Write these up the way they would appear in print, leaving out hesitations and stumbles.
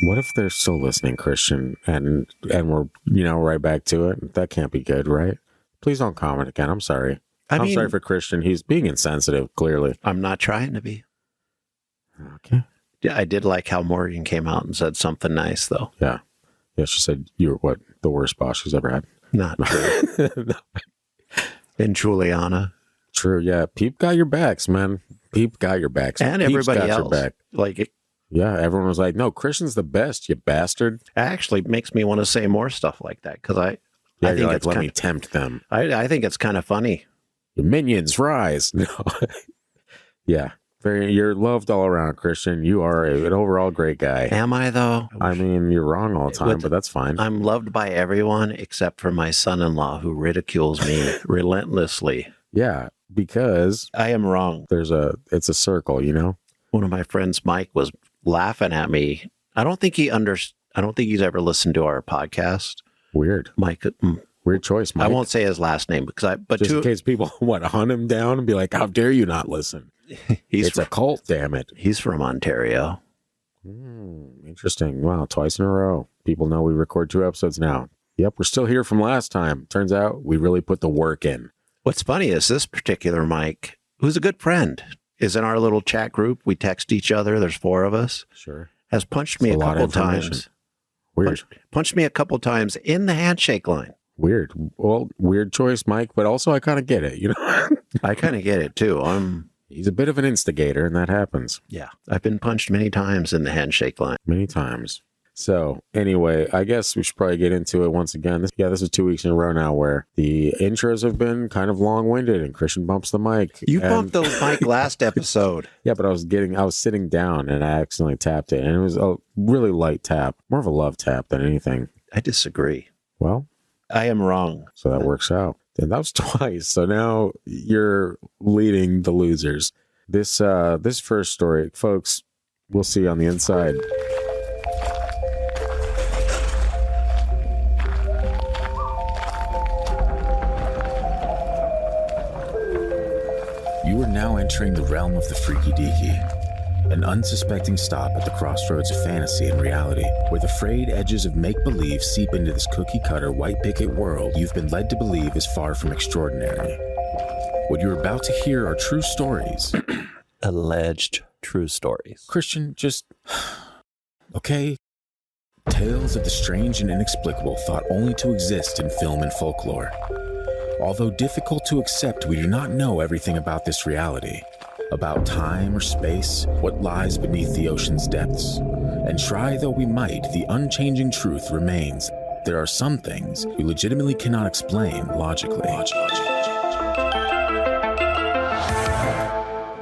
What if they're still listening, Christian, and we're, right back to it? That can't be good, right? Please don't comment again. I'm sorry. I'm sorry for Christian. He's being insensitive, clearly. I'm not trying to be. Okay. Yeah, I did like how Morgan came out and said something nice, though. Yeah. Yeah, she said you were, the worst boss she's ever had. Not true. No. And Juliana. True, yeah. Peep got your backs, man. Peep got your backs. And Peep's everybody got else. your back. Like, yeah, everyone was like, no, Christian's the best, you bastard. it actually makes me want to say more stuff like that, because I think like, it's let me tempt them. I think it's kind of funny. Your minions rise. No. Yeah. You're loved all around, Christian. You are an overall great guy. Am I, though? I mean, you're wrong all the time, but that's fine. I'm loved by everyone except for my son-in-law, who ridicules me relentlessly. Yeah, because I am wrong. It's a circle, One of my friends, Mike, was laughing at me. I don't think he's ever listened to our podcast. Weird. Mike. Weird choice, Mike. I won't say his last name but just in case people hunt him down and be like, how dare you not listen? It's a cult, damn it. He's from Ontario. Interesting. Wow, twice in a row. People know we record 2 episodes now. Yep, we're still here from last time. Turns out we really put the work in. What's funny is this particular Mike, who's a good friend, is in our little chat group. We text each other. There's 4 of us. Sure. Has punched me a couple times. Weird. Punched me a couple times in the handshake line. Weird. Well, weird choice, Mike, but also I kind of get it, I kind of get it, too. He's a bit of an instigator, and that happens. Yeah. I've been punched many times in the handshake line. Many times. So, anyway, I guess we should probably get into it once again. This is 2 weeks in a row now where the intros have been kind of long-winded, and Christian bumps the mic. You bumped the mic last episode. Yeah, but I was sitting down, and I accidentally tapped it, and it was a really light tap. More of a love tap than anything. I disagree. Well, I am wrong. So that works out. And that was twice. So now you're leading the losers. This first story, folks, we'll see on the inside. You are now entering the realm of the freaky deaky. An unsuspecting stop at the crossroads of fantasy and reality, where the frayed edges of make-believe seep into this cookie-cutter white picket world you've been led to believe is far from extraordinary. What you're about to hear are true stories. Alleged true stories. Christian, just... okay? Tales of the strange and inexplicable thought only to exist in film and folklore. Although difficult to accept, we do not know everything about this reality. About time or space, what lies beneath the ocean's depths. And try though we might, the unchanging truth remains. There are some things we legitimately cannot explain logically.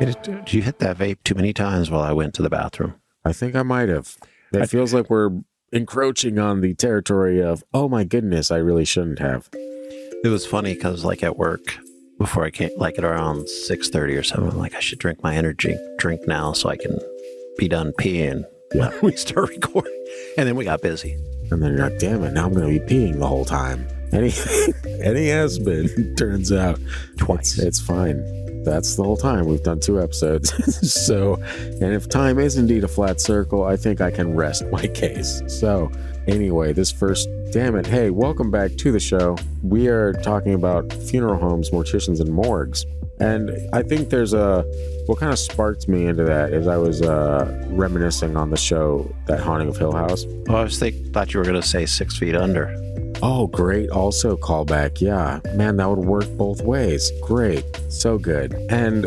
Did you hit that vape too many times while I went to the bathroom? I think I might have. It feels like we're encroaching on the territory of, oh my goodness, I really shouldn't have. It was funny because like at work, before I came, like at around 6:30 or something, I'm like, I should drink my energy drink now so I can be done peeing when we start recording. And then we got busy. And then you're like, damn it, now I'm going to be peeing the whole time. And he has been, turns out. Twice. It's fine. That's the whole time. We've done 2 episodes. So, and if time is indeed a flat circle, I think I can rest my case. So, anyway, this first, damn it, hey, welcome back to the show. We are talking about funeral homes, morticians, and morgues. And I think what kind of sparked me into that is I was reminiscing on the show, That Haunting of Hill House. Oh, I thought you were going to say 6 Feet Under. Oh, great. Also callback. Yeah, man, that would work both ways. Great. So good. And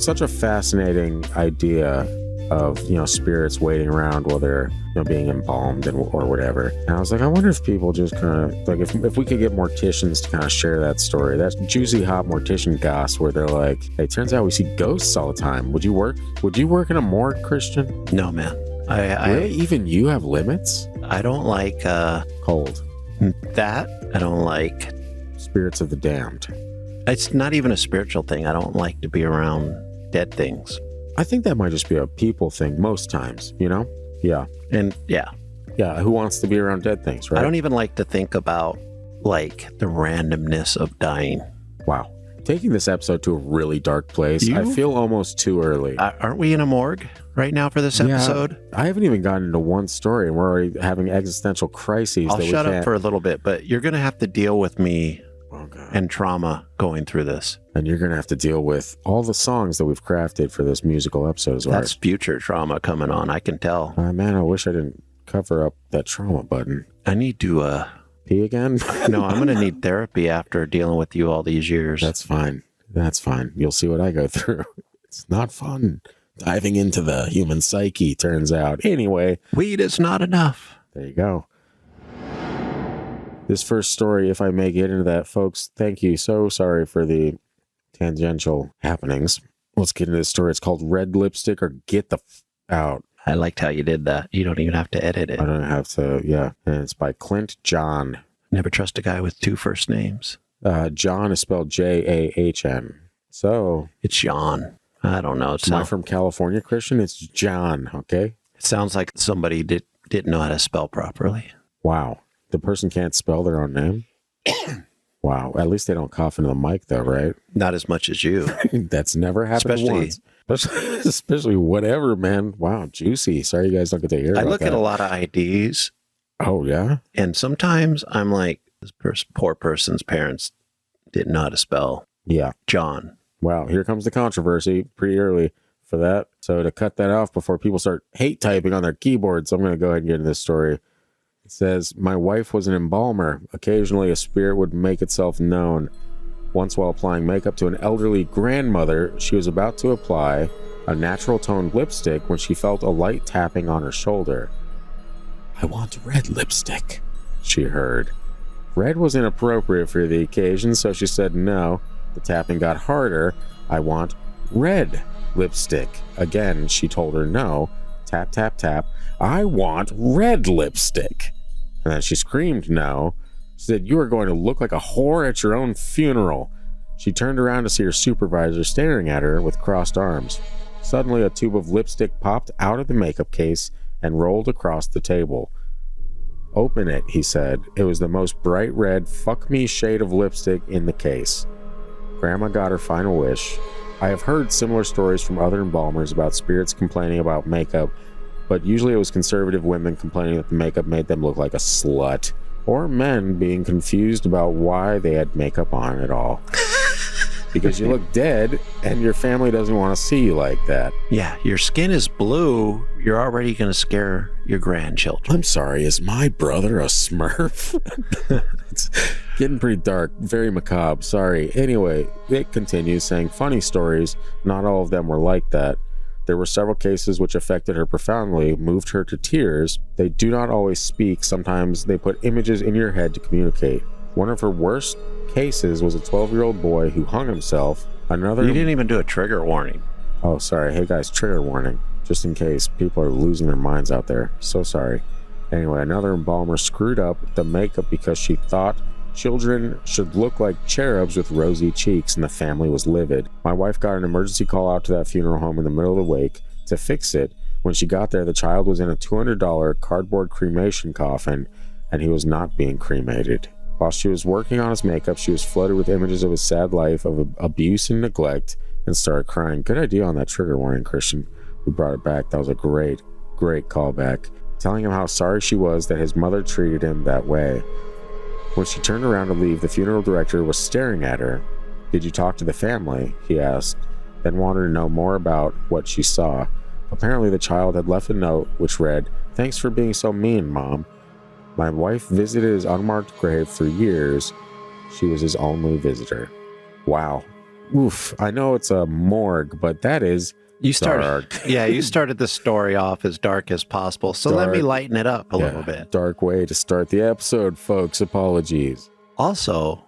such a fascinating idea of, spirits waiting around while they're, being embalmed or whatever. And I was like, I wonder if people just kind of, like, if we could get morticians to kind of share that story, that juicy hot mortician goss where they're like, hey, turns out we see ghosts all the time. Would you work in a morgue, Christian? No, man. Really? Even you have limits? I don't like cold. That. I don't like spirits of the damned. It's not even a spiritual thing. I don't like to be around dead things. I think that might just be a people thing most times, Yeah. And yeah. Yeah, who wants to be around dead things, right? I don't even like to think about, like, the randomness of dying. Wow. taking this episode to a really dark place. You? I feel almost too early. Aren't we in a morgue right now for this episode? I haven't even gotten into one story, and we're already having existential crises. I'll shut up for a little bit, but you're going to have to deal with me and trauma going through this. And you're going to have to deal with all the songs that we've crafted for this musical episode as well. That's future trauma coming on, I can tell. Man, I wish I didn't cover up that trauma button. I need to... Pee again? No, I'm going to need therapy after dealing with you all these years. That's fine. That's fine. You'll see what I go through. It's not fun. Diving into the human psyche, turns out. Anyway. Weed is not enough. There you go. This first story, if I may get into that, folks, thank you. So sorry for the tangential happenings. Let's get into this story. It's called Red Lipstick or Get the Out. I liked how you did that. You don't even have to edit it. I don't have to, yeah. And it's by Clint John. Never trust a guy with two first names. John is spelled Jahn. So. It's John. I don't know. Am I from California, Christian? It's John, okay? It sounds like somebody didn't know how to spell properly. Wow. The person can't spell their own name? Wow. At least they don't cough into the mic, though, right? Not as much as you. That's never happened once. Especially whatever, man. Wow, juicy. Sorry you guys don't get to hear about that. I look at a lot of IDs. Oh, yeah? And sometimes I'm like, this poor person's parents didn't know how to spell John. Wow, here comes the controversy pretty early for that. So to cut that off before people start hate typing on their keyboards, I'm going to go ahead and get into this story. It says, my wife was an embalmer. Occasionally a spirit would make itself known. Once while applying makeup to an elderly grandmother, she was about to apply a natural toned lipstick when she felt a light tapping on her shoulder. I want red lipstick, she heard. Red was inappropriate for the occasion, so she said no. The tapping got harder. I want red lipstick. Again, she told her no. Tap, tap, tap. I want red lipstick. And then she screamed no. She said, you are going to look like a whore at your own funeral. She turned around to see her supervisor staring at her with crossed arms. Suddenly, a tube of lipstick popped out of the makeup case and rolled across the table. Open it, he said. It was the most bright red fuck me shade of lipstick in the case. Grandma got her final wish. I have heard similar stories from other embalmers about spirits complaining about makeup, but usually it was conservative women complaining that the makeup made them look like a slut, or men being confused about why they had makeup on at all. Because you look dead and your family doesn't want to see you like that. Yeah, your skin is blue. You're already going to scare your grandchildren. I'm sorry, is my brother a Smurf? It's getting pretty dark, very macabre, sorry. Anyway, it continues saying, funny stories, not all of them were like that. There were several cases which affected her profoundly, moved her to tears. They do not always speak. Sometimes they put images in your head to communicate. One of her worst cases was a 12-year-old boy who hung himself. Another... You didn't even do a trigger warning. Oh, sorry. Hey, guys, trigger warning. Just in case people are losing their minds out there. So sorry. Anyway, another embalmer screwed up the makeup because she thought children should look like cherubs with rosy cheeks, and the family was livid. My wife got an emergency call out to that funeral home in the middle of the wake to fix it. When she got there, the child was in a $200 cardboard cremation coffin, and he was not being cremated. While she was working on his makeup, she was flooded with images of his sad life of abuse and neglect and started crying. Good idea on that trigger warning, Christian. We brought it back. That was a great callback. Telling him how sorry she was that his mother treated him that way. When she turned around to leave, the funeral director was staring at her. Did you talk to the family? He asked, then wanted to know more about what she saw. Apparently, the child had left a note which read, thanks for being so mean, Mom. My wife visited his unmarked grave for years. She was his only visitor. Wow. Oof. I know it's a morgue, but that is dark. Yeah, you started the story off as dark as possible. So let me lighten it up a little bit. Dark way to start the episode, folks. Apologies. Also,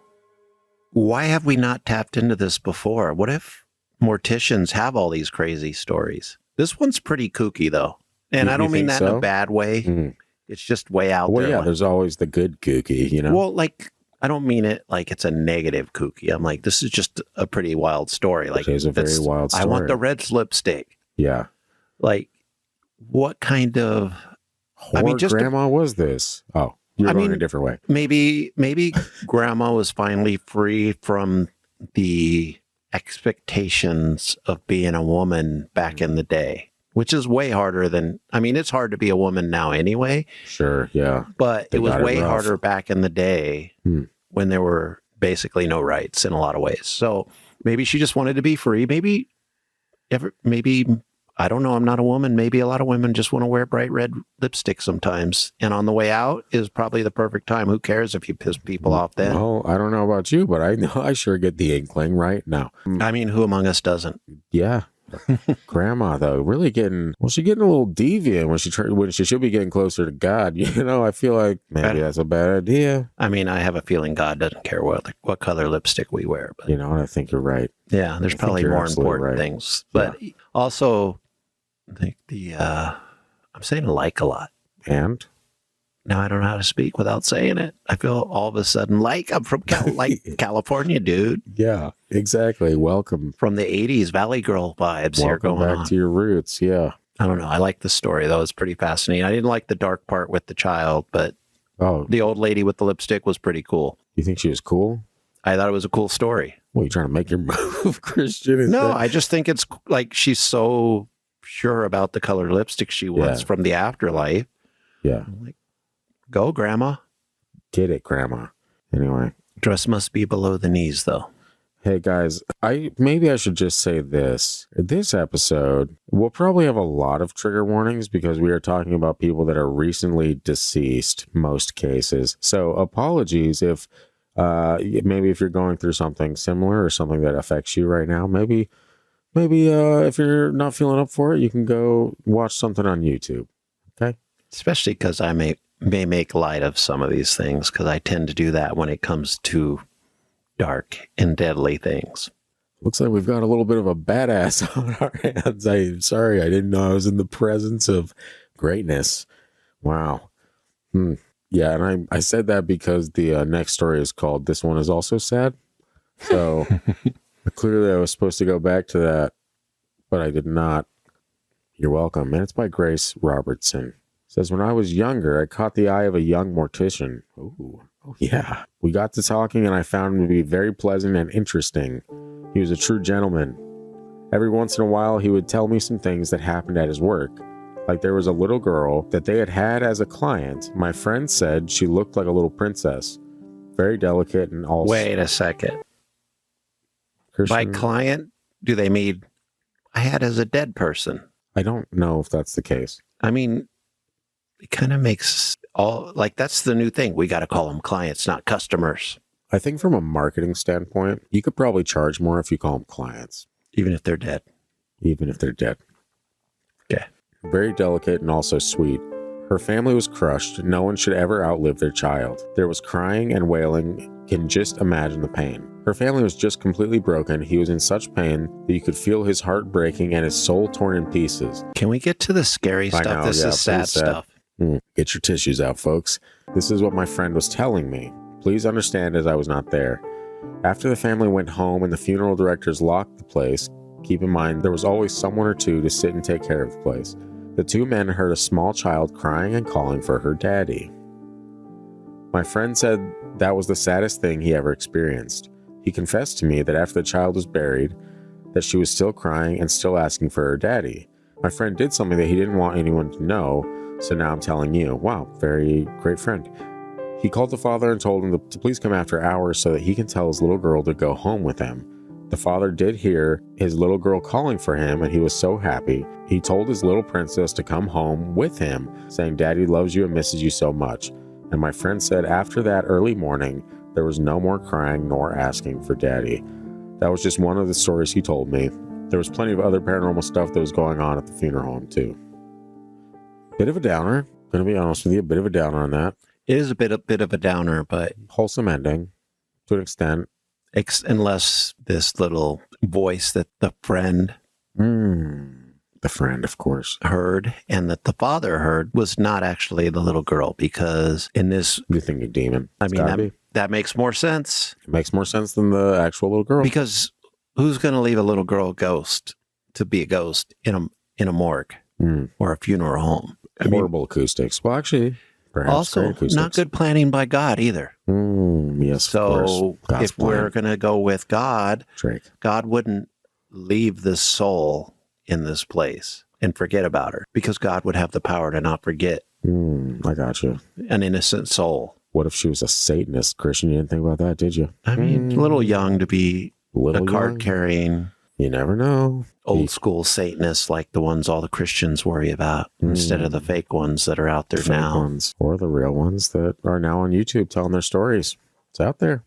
why have we not tapped into this before? What if morticians have all these crazy stories? This one's pretty kooky, though. And I don't mean that in a bad way. Mm. It's just way out there. Well, yeah, there's always the good kooky, you know? Well, like, I don't mean it like it's a negative kooky. I'm like, this is just a pretty wild story. Like, it is a very wild story. I want the red lipstick. Yeah. Like, what kind of... grandma was this? Oh, you're going a different way. Maybe grandma was finally free from the expectations of being a woman back in the day, which is way harder than, I mean, it's hard to be a woman now anyway. Sure, yeah. But They it was got it way rough. harder back in the day when there were basically no rights in a lot of ways. So maybe she just wanted to be free. Maybe, I don't know, I'm not a woman. Maybe a lot of women just want to wear bright red lipstick sometimes. And on the way out is probably the perfect time. Who cares if you piss people off then? Well, I don't know about you, but I know I sure get the inkling right now. I mean, who among us doesn't? Yeah. Grandma, though, really getting, well, she's getting a little deviant when she should be getting closer to God. You know, I feel like maybe that's a bad idea. I mean, I have a feeling God doesn't care what color lipstick we wear. But You know, and I think you're right. yeah, there's I think probably you're more absolutely important right. things. But also, I think I'm saying like a lot. And Now I don't know how to speak without saying it. I feel all of a sudden like I'm from California, dude. yeah, exactly. Welcome. From the 80s Valley Girl vibes here Welcome going back on. to your roots. Yeah. I don't know. I like the story, though. It's pretty fascinating. I didn't like the dark part with the child, but Oh, the old lady with the lipstick was pretty cool. you think she was cool? I thought it was a cool story. Well, you trying to make your move, Christian? Is No, that- I just think it's like she's so sure about the color lipstick she wants Yeah. from the afterlife. Yeah. I'm like, go, Grandma. Get it, Grandma. Anyway. Dress must be below the knees, though. Hey guys, maybe I should just say this. This episode will probably have a lot of trigger warnings because we are talking about people that are recently deceased, most cases. So apologies if maybe if you're going through something similar or something that affects you right now. Maybe if you're not feeling up for it, you can go watch something on YouTube. Okay? Especially because I may make light of some of these things because I tend to do that when it comes to dark and deadly things. Looks like we've got a little bit of a badass on our hands. I'm sorry, I didn't know I was in the presence of greatness. Wow. Yeah, and I said that because the next story is called This One Is Also Sad. So clearly I was supposed to go back to that, but I did not. You're welcome. And it's by Grace Robertson. It says, when I was younger, I caught the eye of a young mortician. Ooh. Oh, yeah. We got to talking and I found him to be very pleasant and interesting. He was a true gentleman. Every once in a while, he would tell me some things that happened at his work. Like there was a little girl that they had as a client. My friend said she looked like a little princess. Very delicate and all. Wait a second. By Christian, client, do they mean I had as a dead person? I don't know if that's the case. I mean, it kind of makes all like that's the new thing. We got to call them clients, not customers, I think from a marketing standpoint, you could probably charge more if you call them clients, even if they're dead. even if they're dead. Okay. Very delicate and also sweet. Her family was crushed. No one should ever outlive their child. There was crying and wailing. Can just imagine the pain. Her family was just completely broken. He was in such pain that you could feel his heart breaking and his soul torn in pieces. Can we get to the scary I stuff? know, This yeah, is sad pretty sad. stuff. Get your tissues out, folks. This is what my friend was telling me. Please understand as I was not there. After the family went home and the funeral directors locked the place, keep in mind there was always someone or two to sit and take care of the place. The two men heard a small child crying and calling for her daddy. My friend said that was the saddest thing he ever experienced. He confessed to me that after the child was buried, that she was still crying and still asking for her daddy. My friend did something that he didn't want anyone to know, so now I'm telling you. Wow, very great friend. He called the father and told him to please come after hours so that he can tell his little girl to go home with him. The father did hear his little girl calling for him, and he was so happy. He told his little princess to come home with him, saying, "Daddy loves you and misses you so much." And my friend said after that early morning, there was no more crying nor asking for daddy. That was just one of the stories he told me. There was plenty of other paranormal stuff that was going on at the funeral home, too. Bit of a downer. Gonna be honest with you, a bit of a downer on that. It is a bit of a downer, but Wholesome ending, to an extent. unless this little voice that the friend The friend, of course. heard and that the father heard was not actually the little girl, because in this, You think a demon? I It's mean, gotta be. that makes more sense, It makes more sense than the actual little girl. because who's going to leave a little girl ghost to be a ghost in a morgue Mm. or a funeral home? I mean, Horrible acoustics. Well, actually, Perhaps Also, great acoustics. not good planning by God either. Yes, of course. So God's if we're plan. going to go with God, Drake. God wouldn't leave this soul in this place and forget about her, because God would have the power to not forget I got you. an innocent soul. What if she was a Satanist, Christian? You didn't think about that, did you? I mean, a little young to be Little a card-carrying, You never know. old-school Satanist like the ones all the Christians worry about, instead of the fake ones that are out there Fake now. ones, or the real ones that are now on YouTube telling their stories. It's out there.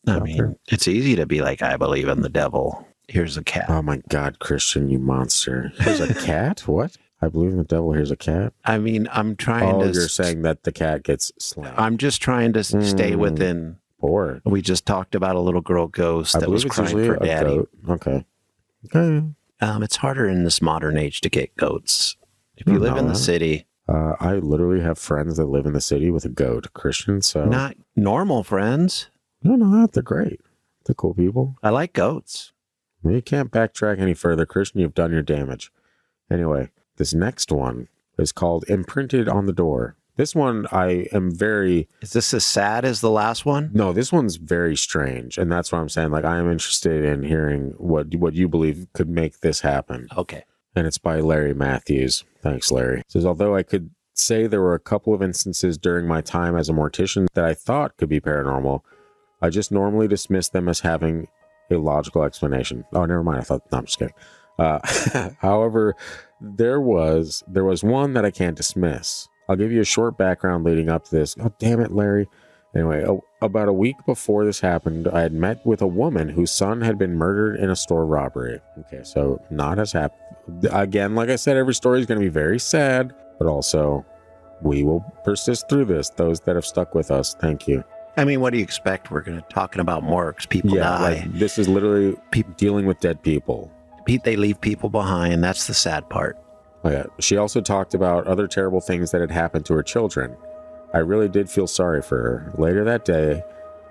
I mean, it's easy to be like, I believe in the devil. Here's a cat. Oh my God, Christian, you monster. Here's a cat? What? I believe in the devil. Here's a cat. I mean, I'm trying to... You're saying that the cat gets slain. I'm just trying to stay within... Poor. We just talked about a little girl ghost that was crying for a daddy. goat. Okay. Okay. It's harder in this modern age to get goats. If you live in the city... I literally have friends that live in the city with a goat, Christian, so... Not normal friends. No, they're great. They're cool people. I like goats. You can't backtrack any further, Christian. You've done your damage. Anyway, this next one is called Imprinted on the Door. This one, I am very... Is this as sad as the last one? No, this one's very strange. And that's what I'm saying. Like, I am interested in hearing what you believe could make this happen. Okay. And it's by Larry Matthews. Thanks, Larry. It says, although I could say there were a couple of instances during my time as a mortician that I thought could be paranormal, I just normally dismiss them as having a logical explanation. Oh, never mind. No, I'm just kidding. However, there was one that I can't dismiss. I'll give you a short background leading up to this. Oh, damn it, Larry. Anyway, about a week before this happened, I had met with a woman whose son had been murdered in a store robbery. Okay, so not as happy. Again, like I said, every story is going to be very sad, but also we will persist through this. Those that have stuck with us, thank you. I mean, what do you expect? We're going to talking about morgues. People die. Like, this is literally dealing with dead people. They leave people behind. That's the sad part. Oh, yeah. She also talked about other terrible things that had happened to her children. I really did feel sorry for her. Later that day,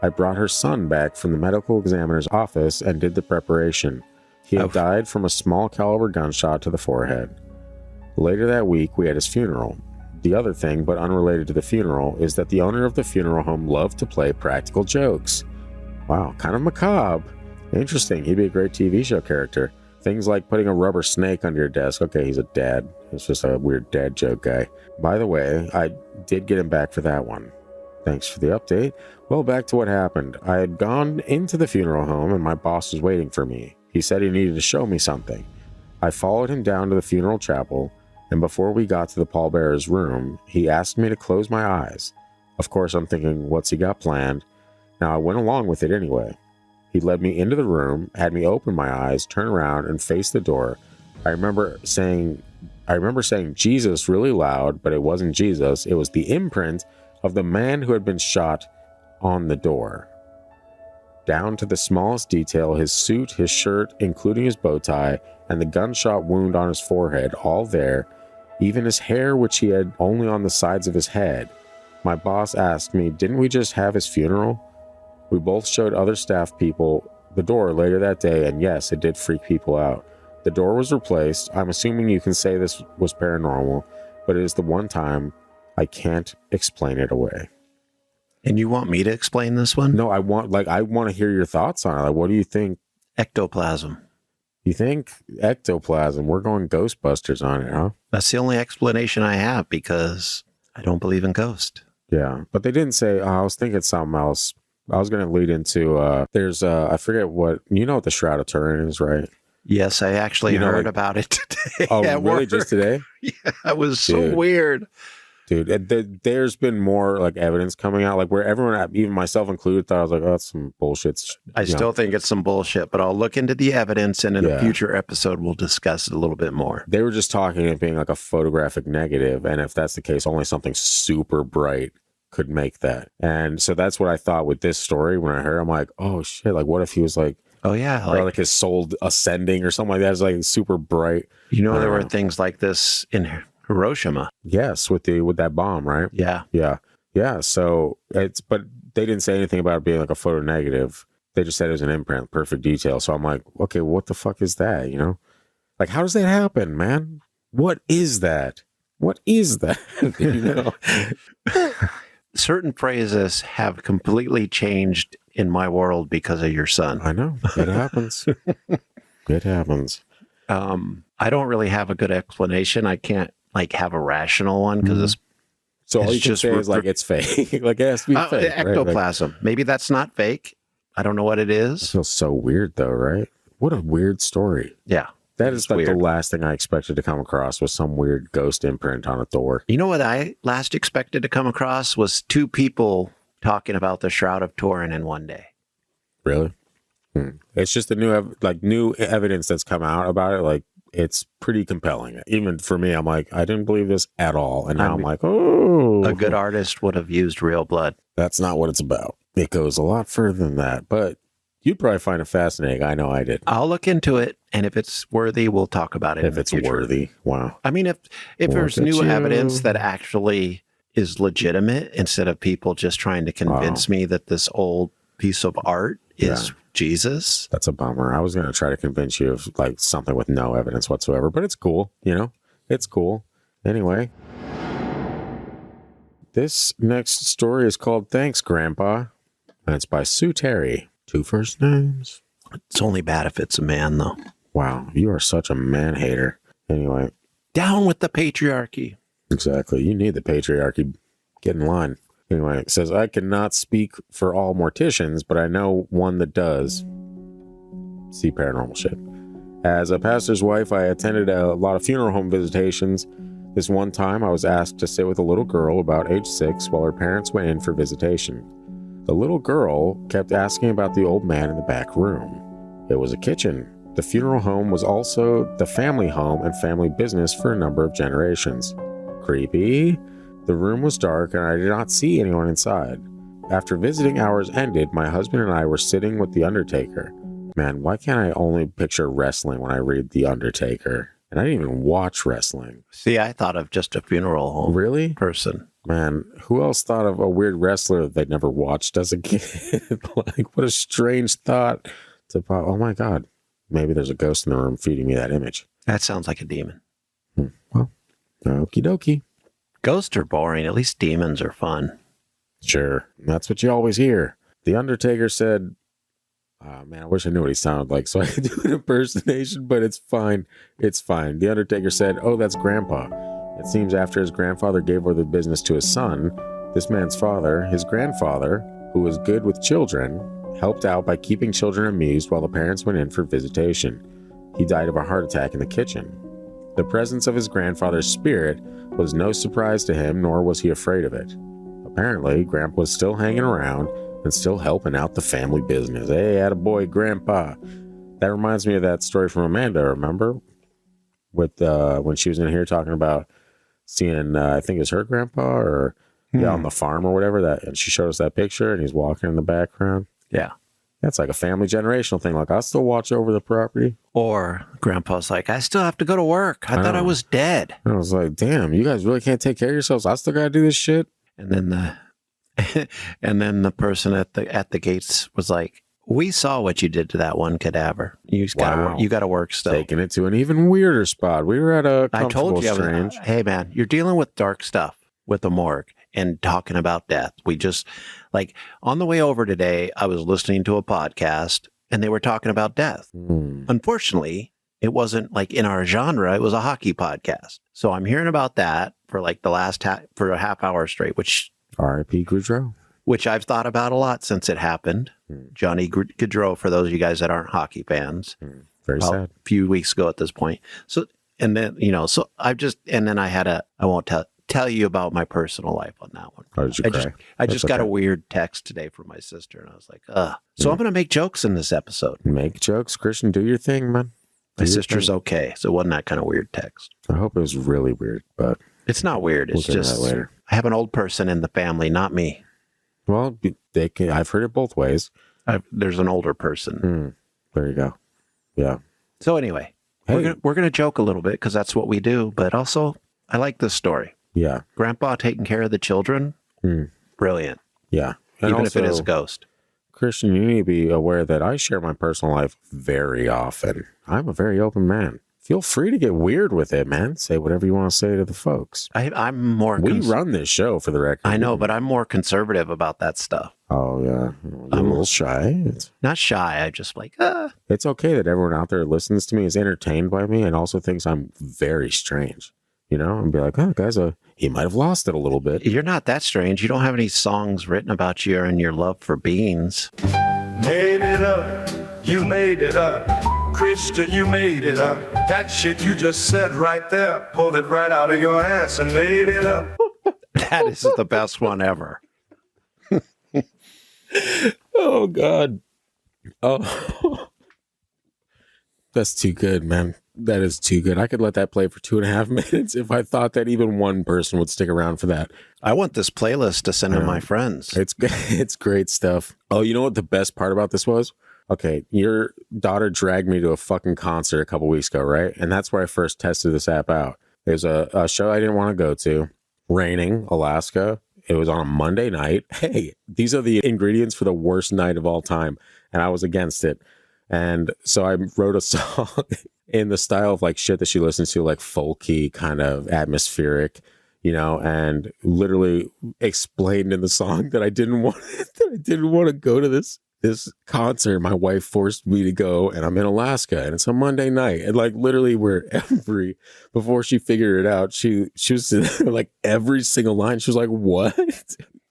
I brought her son back from the medical examiner's office and did the preparation. He had died from a small caliber gunshot to the forehead. Later that week, we had his funeral. The other thing, but unrelated to the funeral, is that the owner of the funeral home loved to play practical jokes. Wow, kind of macabre. Interesting. He'd be a great TV show character. Things like putting a rubber snake under your desk. Okay, he's a dad. It's just a weird dad joke guy. By the way, I did get him back for that one. Thanks for the update. Well, back to what happened. I had gone into the funeral home and my boss was waiting for me. He said he needed to show me something. I followed him down to the funeral chapel, and before we got to the pallbearer's room, he asked me to close my eyes. Of course, I'm thinking, what's he got planned? Now, I went along with it anyway. He led me into the room, had me open my eyes, turn around, and face the door. I remember saying Jesus really loud, but it wasn't Jesus. It was the imprint of the man who had been shot on the door. Down to the smallest detail, his suit, his shirt, including his bow tie, and the gunshot wound on his forehead, all there, even his hair, which he had only on the sides of his head. My boss asked me, didn't we just have his funeral? We both showed other staff people the door later that day, and yes, it did freak people out. The door was replaced. I'm assuming you can say this was paranormal, but it is the one time I can't explain it away. And you want me to explain this one? No, I want to hear your thoughts on it. Like, what do you think? Ectoplasm. You think ectoplasm? We're going Ghostbusters on it, huh? That's the only explanation I have because I don't believe in ghosts. Yeah, but they didn't say, I was thinking something else. I was going to lead into, there's, I forget what, you know what the Shroud of Turin is, right? Yes, I actually heard about it today. Oh, really? Work. Just today? Yeah, it was so weird. Dude, there's been more like evidence coming out, like where everyone, even myself included, thought I was like, oh, that's some bullshit. I still think it's some bullshit, but I'll look into the evidence, and in a future episode, we'll discuss it a little bit more. They were just talking it being like a photographic negative, and if that's the case, only something super bright could make that. And so that's what I thought with this story when I heard. I'm like, oh shit! Like, what if he was like, oh yeah, or like his soul ascending or something like that? It's like super bright. You know, there were things like this in Hiroshima. Yes, with that bomb, right? Yeah. So but they didn't say anything about it being like a photo negative. They just said it was an imprint, perfect detail. So I'm like, okay, what the fuck is that? You know, like, how does that happen, man? What is that? What is that? You know, certain phrases have completely changed in my world because of your son. I know. It happens. It happens. I don't really have a good explanation. I can't like have a rational one because it's So all it's you can just say is like it's fake. Like it has to be fake. Right? Like, ectoplasm. Maybe that's not fake. I don't know what it it is. feels so weird though, right? What a weird story. Yeah. That It's is like weird. the last thing I expected to come across was some weird ghost imprint on a door. You know what I last expected to come across was two people talking about the Shroud of Turin in one day. Really? It's just the new evidence that's come out about it. Like it's pretty compelling. Even for me, I'm like, I didn't believe this at all. And now I'm like, oh, A good artist would have used real blood. that's not what it's about. It goes a lot further than that. But you'd probably find it fascinating. I know I did. I'll look into it, and if it's worthy, we'll talk about it. If it's worthy. Wow. I mean, if there's Look at new you. evidence that actually is legitimate, instead of people just trying to convince me that this old piece of art is Jesus. That's a bummer. I was going to try to convince you of like something with no evidence whatsoever, but it's cool. You know, it's cool. Anyway, this next story is called Thanks, Grandpa. And it's by Sue Terry. 2 first names. It's only bad if it's a man, though. Wow. You are such a man hater. Anyway, Down with the patriarchy. exactly. You need the patriarchy. Get in line. Anyway, it says, I cannot speak for all morticians, but I know one that does. See paranormal shit. As a pastor's wife, I attended a lot of funeral home visitations. This one time, I was asked to sit with a little girl about age 6 while her parents went in for visitation. The little girl kept asking about the old man in the back room. It was a kitchen. The funeral home was also the family home and family business for a number of generations. Creepy. The room was dark and I did not see anyone inside. After visiting hours ended, my husband and I were sitting with the Undertaker. Man, why can't I only picture wrestling when I read The Undertaker? And I didn't even watch wrestling. See, I thought of just a funeral home Really? person. Man, who else thought of a weird wrestler that they'd never watched as a kid? Like, what a strange thought to pop. Oh my God. Maybe there's a ghost in the room feeding me that image. That sounds like a demon. Well, okie dokie. Ghosts are boring. At least demons are fun. Sure. That's what you always hear. The Undertaker said, oh man, I wish I knew what he sounded like so I could do an impersonation, but it's fine. It's fine. The Undertaker said, oh, that's Grandpa. It seems after his grandfather gave over the business to his son, this man's father, his grandfather, who was good with children, helped out by keeping children amused while the parents went in for visitation. He died of a heart attack in the kitchen. The presence of his grandfather's spirit was no surprise to him, nor was he afraid of it. Apparently, Grandpa was still hanging around and still helping out the family business. Hey, attaboy, Grandpa. That reminds me of that story from Amanda, remember? With when she was in here talking about seeing, I think it was her grandpa or on the farm or whatever, that, and she showed us that picture and he's walking in the background. Yeah. That's like a family generational thing. Like, I'll still watch over the property. Or Grandpa's like, I still have to go to work. I thought I was dead. And I was like, damn, you guys really can't take care of yourselves. I still got to do this shit. And then the person at the gates was like, we saw what you did to that one cadaver. You got to work still. Taking it to an even weirder spot. We were at a I told you, strange. Hey man, you're dealing with dark stuff with the morgue and talking about death. We just like on the way over today, I was listening to a podcast and they were talking about death. Unfortunately, it wasn't like in our genre. It was a hockey podcast. So I'm hearing about that for like the last for a half hour straight, which R.I.P. Goudreau. Which I've thought about a lot since it happened. Johnny Gaudreau, for those of you guys that aren't hockey fans. Very sad. A few weeks ago at this point. So, and then, so I won't tell you about my personal life on that one. Oh, did you cry? I just got a weird text today from my sister and I was like, So I'm going to make jokes in this episode. Make jokes, Christian. Do your thing, man. My sister's okay. So it wasn't that kind of weird text. I hope it was really weird, but it's not weird. It's just, later. I have an old person in the family, not me. Well, I've heard it both ways. There's an older person. There you go. Yeah. So anyway, we're gonna joke a little bit because that's what we do. But also, I like this story. Yeah. Grandpa taking care of the children. Brilliant. Yeah. And even also, if it is a ghost. Christian, you need to be aware that I share my personal life very often. I'm a very open man. Feel free to get weird with it, man. Say whatever you want to say to the folks. I'm more. We run this show for the record. I know, but I'm more conservative about that stuff. Oh yeah, you're a little shy. Not shy. I just like. It's okay that everyone out there listens to me, is entertained by me, and also thinks I'm very strange. You know, and be like, oh, guys, he might have lost it a little bit. You're not that strange. You don't have any songs written about you and your love for beans. Made it up. You made it up. Christian, you made it up. That shit you just said right there, pulled it right out of your ass and made it up. That is the best one ever. Oh, God. Oh, that's too good, man. That is too good. I could let that play for 2.5 minutes if I thought that even one person would stick around for that. I want this playlist to send to my friends. It's great stuff. Oh, you know what the best part about this was? Okay, your daughter dragged me to a fucking concert a couple weeks ago, right? And that's where I first tested this app out. There's a show I didn't want to go to. Raining, Alaska. It was on a Monday night. Hey, these are the ingredients for the worst night of all time. And I was against it. And so I wrote a song in the style of like shit that she listens to, like folky, kind of atmospheric, you know, and literally explained in the song that I didn't want to go to this concert. My wife forced me to go, and I'm in Alaska, and it's a Monday night, and like literally before she figured it out, she was like every single line she was like, what?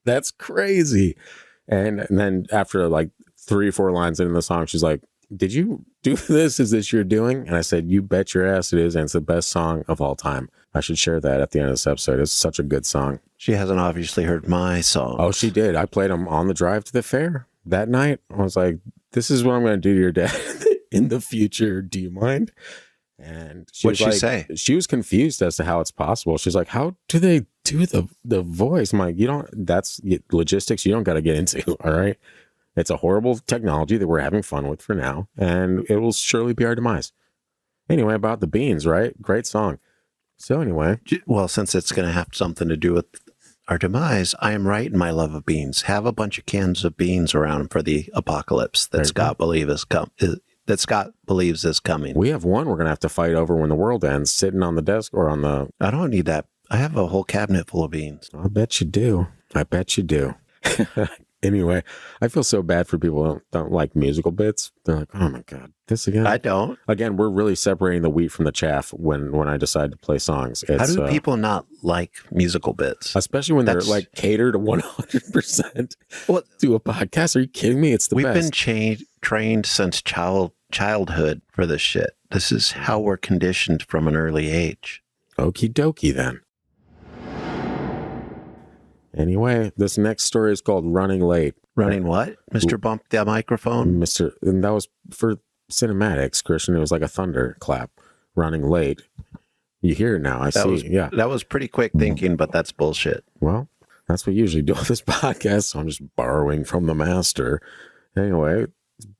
That's crazy. And then after like 3 or 4 lines into the song, she's like, did you do this? Is this your doing? And I said, you bet your ass it is, and it's the best song of all time. I should share that at the end of this episode. It's such a good song. She hasn't obviously heard my song. Oh, she did. I played them on the drive to the fair that night. I was like, this is what I'm going to do to your dad in the future. Do you mind? And what'd she say? She was confused as to how it's possible. She's like, how do they do the voice? I'm like, that's logistics you don't got to get into. All right. It's a horrible technology that we're having fun with for now, and it will surely be our demise. Anyway, about the beans, right? Great song. So anyway. Well, since it's going to have something to do with our demise, I am right in my love of beans. Have a bunch of cans of beans around for the apocalypse that Scott believes is coming. We have one we're going to have to fight over when the world ends, sitting on the desk or on the... I don't need that. I have a whole cabinet full of beans. I bet you do. Anyway, I feel so bad for people who don't like musical bits. They're like, oh my God, this again? I don't. Again, we're really separating the wheat from the chaff when I decide to play songs. How do people not like musical bits? Especially when they're like catered 100% to a podcast. Are you kidding me? It's the best. We've been trained since childhood for this shit. This is how we're conditioned from an early age. Okie dokie then. Anyway, this next story is called Running Late. Running what? Mr. Bump the microphone? And that was for cinematics, Christian. It was like a thunderclap. Running Late. You hear it now. I see. Yeah. That was pretty quick thinking, but that's bullshit. Well, that's what you usually do on this podcast. So I'm just borrowing from the master. Anyway,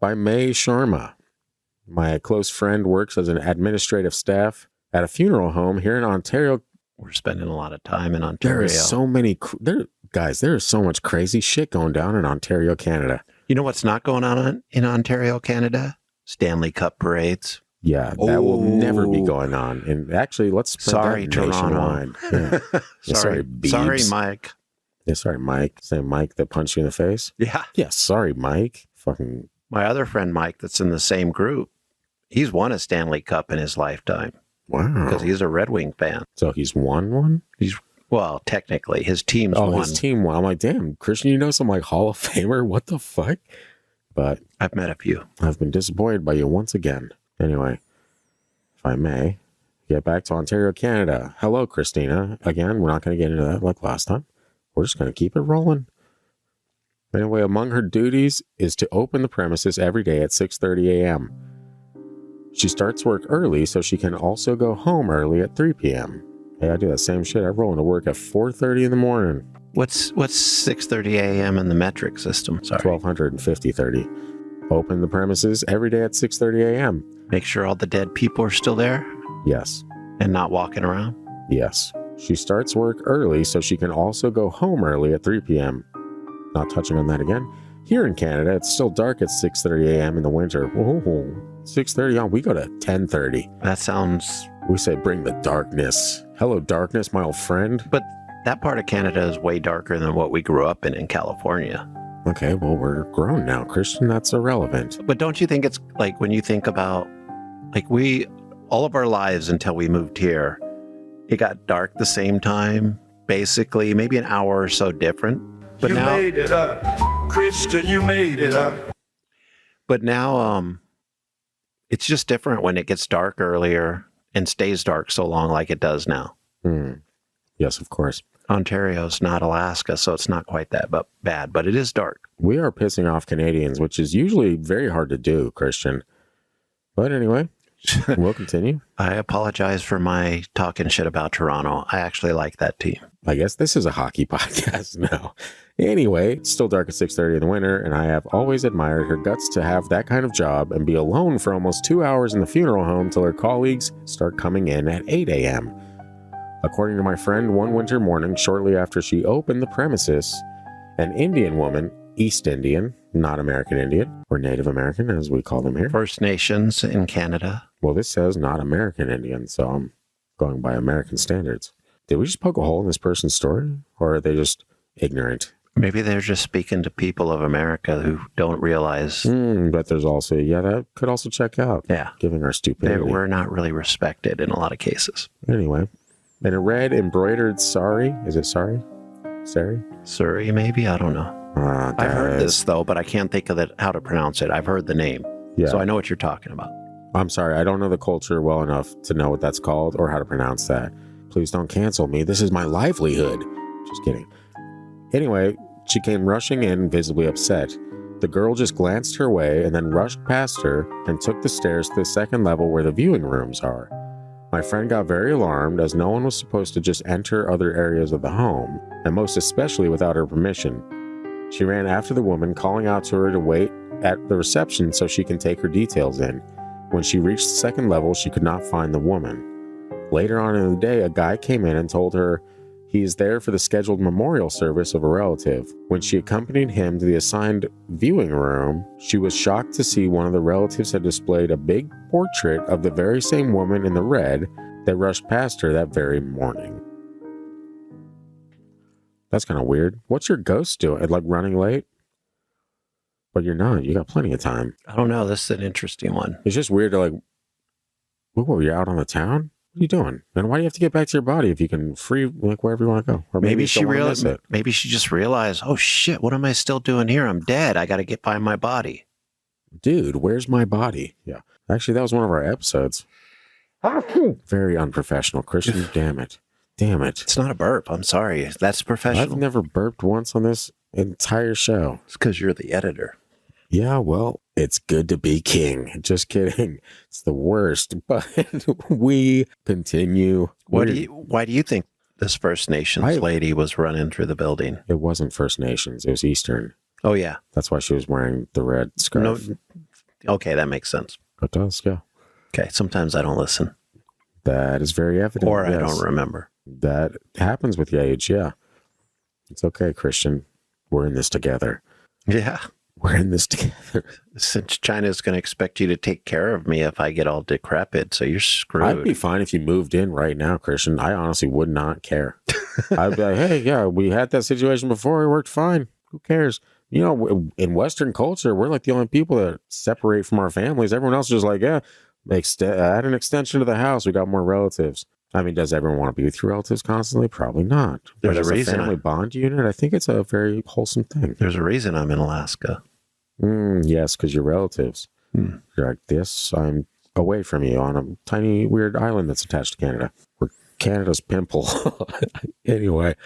by May Sharma. My close friend works as an administrative staff at a funeral home here in Ontario. We're spending a lot of time in Ontario. There is so many, there is so much crazy shit going down in Ontario, Canada. You know what's not going on in Ontario, Canada? Stanley Cup parades. Yeah, that will never be going on. And actually, let's spread that nationwide. Yeah. Sorry, Mike. Yeah, sorry, Mike. Same Mike that punched you in the face? Yeah. Yeah, sorry, Mike. Fucking. My other friend, Mike, that's in the same group, he's won a Stanley Cup in his lifetime. Wow. Because he's a Red Wing fan. So he's won one? Well, technically, his team's won. His team won. I'm like, damn, Christian, you know some like Hall of Famer? What the fuck? But I've met a few. I've been disappointed by you once again. Anyway, if I may, get back to Ontario, Canada. Hello, Christina. Again, we're not going to get into that like last time. We're just going to keep it rolling. Anyway, among her duties is to open the premises every day at 6:30 a.m. She starts work early so she can also go home early at 3 p.m. Hey, I do that same shit. I roll into work at 4:30 in the morning. What's 6:30 a.m. in the metric system? Sorry. 1250:30. Open the premises every day at 6:30 a.m. Make sure all the dead people are still there? Yes. And not walking around? Yes. She starts work early so she can also go home early at 3 p.m. Not touching on that again. Here in Canada, it's still dark at 6:30 a.m. in the winter. Whoa. 6:30 on. We go to 10:30. That sounds... We say bring the darkness. Hello, darkness, my old friend. But that part of Canada is way darker than what we grew up in California. Okay, well, we're grown now, Christian. That's irrelevant. But don't you think it's like when you think about, like all of our lives until we moved here, it got dark the same time, basically, maybe an hour or so different. But You now, made it up. Christian, you made it up. but now, it's just different when it gets dark earlier and stays dark so long like it does now. Yes, of course. Ontario's not Alaska, so it's not quite that bad, but it is dark. We are pissing off Canadians, which is usually very hard to do, Christian. But anyway, we'll continue. I apologize for my talking shit about Toronto. I actually like that team. I guess this is a hockey podcast now. Anyway, it's still dark at 6:30 in the winter, and I have always admired her guts to have that kind of job and be alone for almost 2 hours in the funeral home till her colleagues start coming in at 8 a.m. According to my friend, one winter morning, shortly after she opened the premises, an Indian woman, East Indian, not American Indian, or Native American, as we call them here. First Nations in Canada. Well, this says not American Indian, so I'm going by American standards. Did we just poke a hole in this person's story, or are they just ignorant? Maybe they're just speaking to people of America who don't realize. But there's also, that could also check out. Yeah. Given our stupidity. We're not really respected in a lot of cases. Anyway, in a red embroidered sari, is it sari? Sari? Surrey, maybe? I don't know. I've heard this, though, but I can't think of how to pronounce it. I've heard the name. Yeah. So I know what you're talking about. I'm sorry, I don't know the culture well enough to know what that's called or how to pronounce that. Please don't cancel me. This is my livelihood. Just kidding. Anyway, she came rushing in, visibly upset. The girl just glanced her way and then rushed past her and took the stairs to the second level where the viewing rooms are. My friend got very alarmed as no one was supposed to just enter other areas of the home, and most especially without her permission. She ran after the woman, calling out to her to wait at the reception so she can take her details in. When she reached the second level, she could not find the woman. Later on in the day, a guy came in and told her he is there for the scheduled memorial service of a relative. When she accompanied him to the assigned viewing room, she was shocked to see one of the relatives had displayed a big portrait of the very same woman in the red that rushed past her that very morning. That's kind of weird. What's your ghost doing? Like running late? But you're not. You got plenty of time. I don't know. This is an interesting one. It's just weird to like, whoa, you're out on the town? What are you doing? And why do you have to get back to your body if you can free, like wherever you want to go? Or Maybe you she don't wanna realized. miss it. Maybe she just realized, oh shit, what am I still doing here? I'm dead. I got to get by my body. Dude, where's my body? Yeah. Actually, that was one of our episodes. Very unprofessional, Christian. Damn it. It's not a burp. I'm sorry. That's professional. I've never burped once on this entire show. It's because you're the editor. Yeah, well, it's good to be king. Just kidding. It's the worst, but we continue. Why do you think this First Nations lady was running through the building? It wasn't First Nations. It was Eastern. Oh, yeah. That's why she was wearing the red scarf. No, okay, that makes sense. It does, yeah. Okay, sometimes I don't listen. That is very evident. Or yes. I don't remember. That happens with age, yeah. It's okay, Christian. We're in this together. Yeah. We're in this together. Since China's going to expect you to take care of me if I get all decrepit, so you're screwed. I'd be fine if you moved in right now, Christian. I honestly would not care. I'd be like, hey, yeah, we had that situation before. It worked fine. Who cares? You know, in Western culture, we're like the only people that separate from our families. Everyone else is just like, yeah, add an extension to the house. We got more relatives. I mean, does everyone want to be with your relatives constantly? Probably not. There's but a reason. Family bond unit, I think it's a very wholesome thing. There's a reason I'm in Alaska. Yes, because you're relatives. You're like this. I'm away from you on a tiny, weird island that's attached to Canada. We're Canada's pimple. Anyway,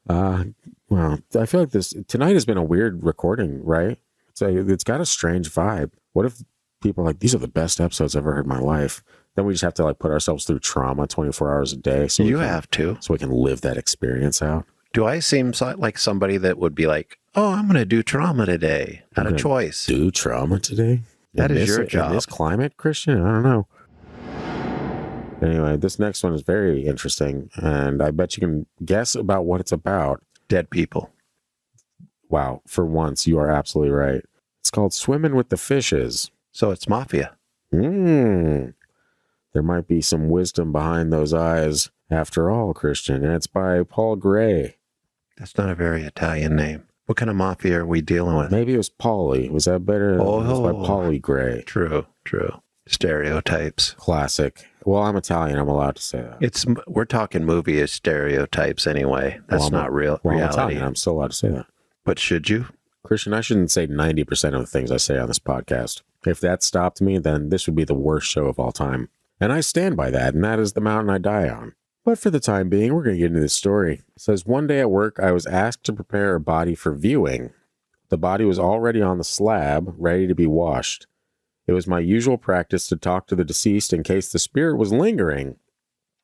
well, I feel like tonight has been a weird recording, right? It's got a strange vibe. What if people are like, these are the best episodes I've ever heard in my life? Then we just have to like put ourselves through trauma 24 hours a day. So have to. So we can live that experience out. Do I seem like somebody that would be like, oh, I'm going to do trauma today out of choice? Do trauma today? That is your job. In this climate, Christian? I don't know. Anyway, this next one is very interesting, and I bet you can guess about what it's about. Dead people. Wow. For once, you are absolutely right. It's called Swimming with the Fishes. So it's mafia. There might be some wisdom behind those eyes after all, Christian. And it's by Paul Gray. That's not a very Italian name. What kind of mafia are we dealing with? Maybe it was Pauly. Was that better? It was by Pauly Gray. True. Stereotypes. Classic. Well, I'm Italian. I'm allowed to say that. We're talking movie stereotypes anyway. That's not real reality. I'm Italian. I'm still allowed to say that. But should you? Christian, I shouldn't say 90% of the things I say on this podcast. If that stopped me, then this would be the worst show of all time. And I stand by that, and that is the mountain I die on. But for the time being, we're going to get into this story. It says, one day at work, I was asked to prepare a body for viewing. The body was already on the slab, ready to be washed. It was my usual practice to talk to the deceased in case the spirit was lingering.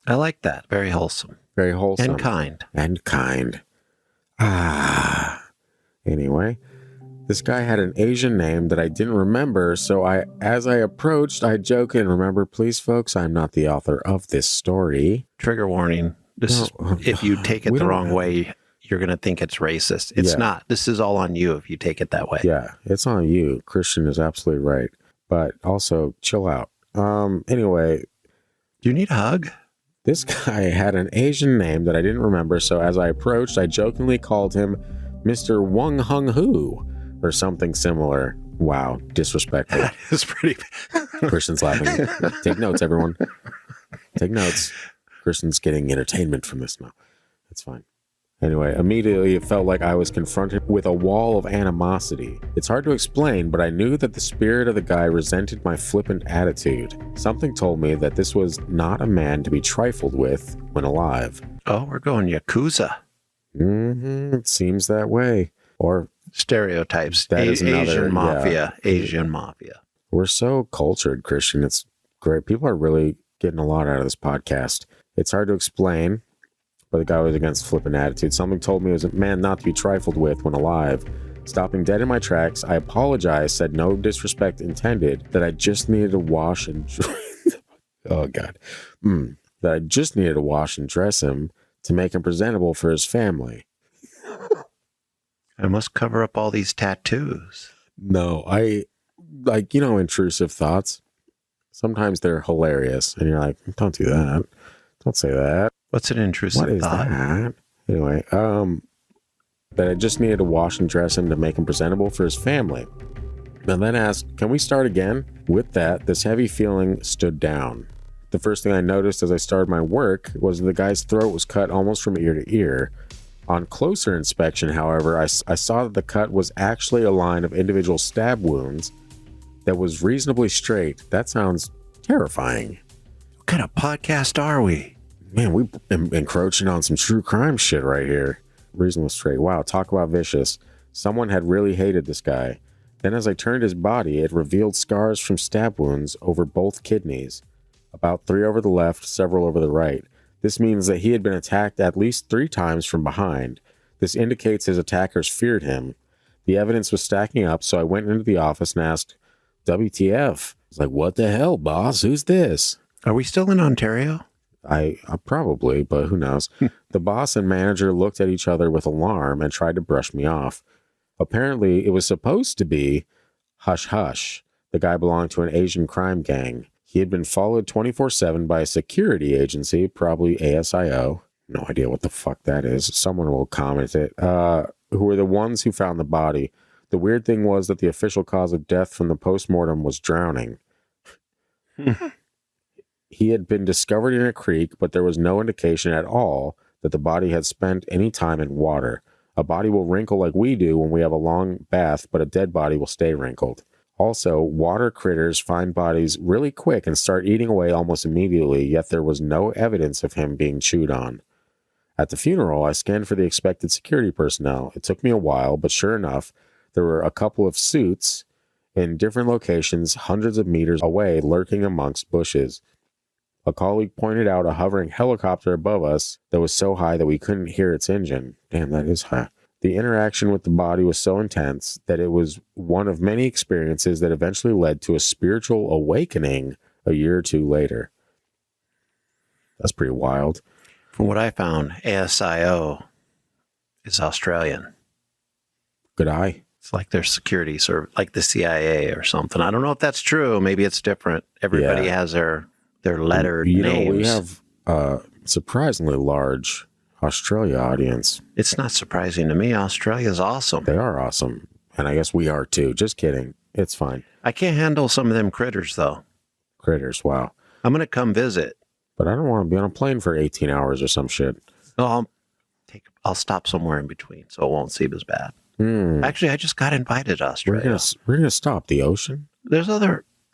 I like that. Very wholesome. Very wholesome. And kind. Anyway, this guy had an Asian name that I didn't remember, so as I approached, I joked and remember, please, folks, I'm not the author of this story. Trigger warning. If you take it the wrong way, you're going to think it's racist. It's not. This is all on you if you take it that way. Yeah, it's on you. Christian is absolutely right. But also, chill out. Anyway. Do you need a hug? This guy had an Asian name that I didn't remember, so as I approached, I jokingly called him Mr. Wung Hung Hu, or something similar. Wow, disrespectful. That is pretty Christian's laughing. Take notes, everyone. Take notes. Christian's getting entertainment from this now. It's fine. Anyway, immediately it felt like I was confronted with a wall of animosity. It's hard to explain, but I knew that the spirit of the guy resented my flippant attitude. Something told me that this was not a man to be trifled with when alive. Oh, we're going Yakuza. It seems that way. Or stereotypes. That is another, Asian mafia. Yeah. Asian mafia. We're so cultured, Christian. It's great. People are really getting a lot out of this podcast. It's hard to explain, but the guy was against flippant attitude. Something told me it was a man not to be trifled with when alive. Stopping dead in my tracks, I apologized, said no disrespect intended, that I just needed to wash and that I just needed to wash and dress him to make him presentable for his family. I must cover up all these tattoos. No, intrusive thoughts. Sometimes they're hilarious, and you're like, don't do that. Don't say that. What's an intrusive thought? What is that? Anyway, that I just needed to wash and dress him to make him presentable for his family. And then asked, can we start again? With that, this heavy feeling stood down. The first thing I noticed as I started my work was the guy's throat was cut almost from ear to ear. On closer inspection, however, I saw that the cut was actually a line of individual stab wounds that was reasonably straight. That sounds terrifying. What kind of podcast are we? Man, we're encroaching on some true crime shit right here. Reasonably straight. Wow, talk about vicious. Someone had really hated this guy. Then as I turned his body, it revealed scars from stab wounds over both kidneys. About 3 over the left, several over the right. This means that he had been attacked at least 3 times from behind. This indicates his attackers feared him. The evidence was stacking up, so I went into the office and asked, WTF? I was like, what the hell, boss? Who's this? Are we still in Ontario? I probably, but who knows? The boss and manager looked at each other with alarm and tried to brush me off. Apparently, it was supposed to be Hush Hush. The guy belonged to an Asian crime gang. He had been followed 24/7 by a security agency, probably ASIO. No idea what the fuck that is. Someone will comment it. Who were the ones who found the body. The weird thing was that the official cause of death from the postmortem was drowning. He had been discovered in a creek, but there was no indication at all that the body had spent any time in water. A body will wrinkle like we do when we have a long bath, but a dead body will stay wrinkled. Also, water critters find bodies really quick and start eating away almost immediately, yet there was no evidence of him being chewed on. At the funeral, I scanned for the expected security personnel. It took me a while, but sure enough, there were a couple of suits in different locations, hundreds of meters away, lurking amongst bushes. A colleague pointed out a hovering helicopter above us that was so high that we couldn't hear its engine. Damn, that is high. The interaction with the body was so intense that it was one of many experiences that eventually led to a spiritual awakening a year or two later. That's pretty wild. From what I found, ASIO is Australian. Good eye. It's like their security service, like the CIA or something. I don't know if that's true. Maybe it's different. Everybody has their lettered names. We have a surprisingly large Australia audience. It's not surprising to me. Australia's awesome. They are awesome. And I guess we are too. Just kidding. It's fine. I can't handle some of them critters, though. Critters, wow. I'm going to come visit. But I don't want to be on a plane for 18 hours or some shit. No, I'll stop somewhere in between so it won't seem as bad. Actually, I just got invited to Australia. We're gonna stop the ocean. There's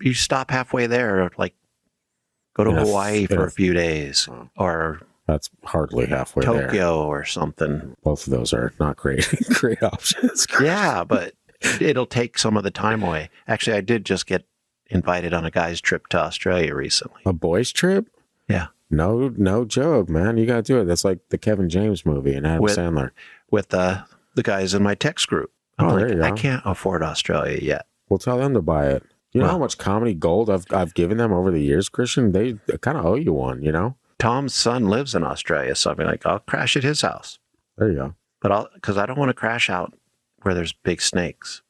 you stop halfway there, like go to Hawaii for a few days, or that's hardly halfway Tokyo there. or something. Both of those are not great options. Yeah, but it'll take some of the time away. Actually, I did just get invited on a guy's trip to Australia recently. A boys' trip? Yeah. No joke, man. You got to do it. That's like the Kevin James movie and Adam Sandler. With the guys in my text group. There you go. I can't afford Australia yet. We'll tell them to buy it. You know how much comedy gold I've given them over the years, Christian? They kind of owe you one, you know? Tom's son lives in Australia, so I'm like, I'll crash at his house. There you go. But because I don't want to crash out where there's big snakes.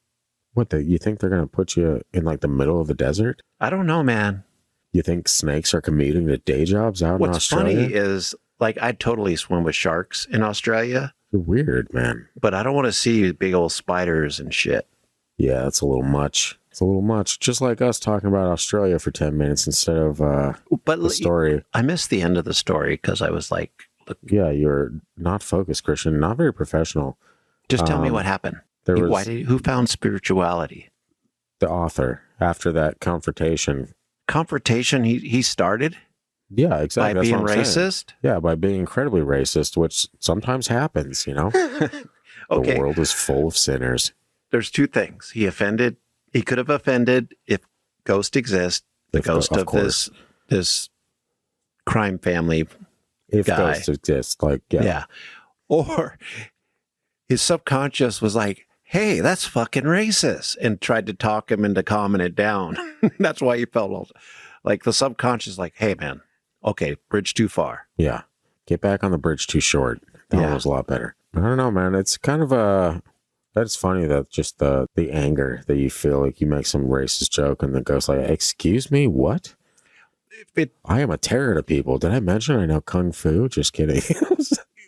You think they're going to put you in like the middle of the desert? I don't know, man. You think snakes are commuting to day jobs out in Australia? What's funny is, like, I'd totally swim with sharks in Australia. You're weird, man. But I don't want to see big old spiders and shit. Yeah, that's a little much. It's a little much. Just like us talking about Australia for 10 minutes instead of the story. I missed the end of the story because I was like... Look, yeah, you're not focused, Christian. Not very professional. Just tell me what happened. Who found spirituality? The author, after that confrontation. Confrontation he started? Yeah, exactly. By being racist? Yeah, by being incredibly racist, which sometimes happens, you know? Okay. The world is full of sinners. There's two things. He could have offended if ghosts exist, the ghost of this crime family if guy. Ghosts exist, like, yeah. Or his subconscious was like, hey, that's fucking racist, and tried to talk him into calming it down. That's why he felt like the subconscious, like, hey, man, okay, bridge too far. Yeah. Get back on the bridge too short. That one was a lot better. I don't know, man. It's kind of that's funny that just the anger that you feel like you make some racist joke and the ghost like, excuse me, what? I am a terror to people. Did I mention I know Kung Fu? Just kidding.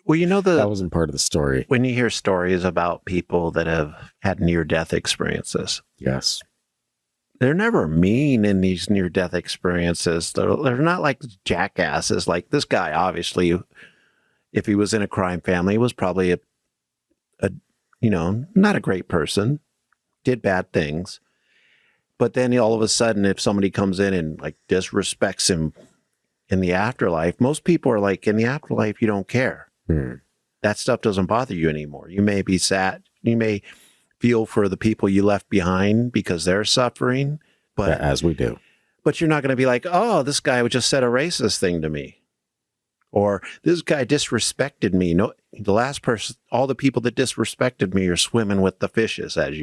Well, that wasn't part of the story. When you hear stories about people that have had near-death experiences. Yes. They're never mean in these near-death experiences. They're not like jackasses. Like this guy, obviously, if he was in a crime family, was probably a not a great person, did bad things. But then all of a sudden, if somebody comes in and like disrespects him in the afterlife, most people are like, in the afterlife, you don't care. That stuff doesn't bother you anymore. You may be sad. You may feel for the people you left behind because they're suffering. But as we do. But you're not going to be like, oh, this guy would just said a racist thing to me. Or this guy disrespected me. No, the last person, all the people that disrespected me are swimming with the fishes, as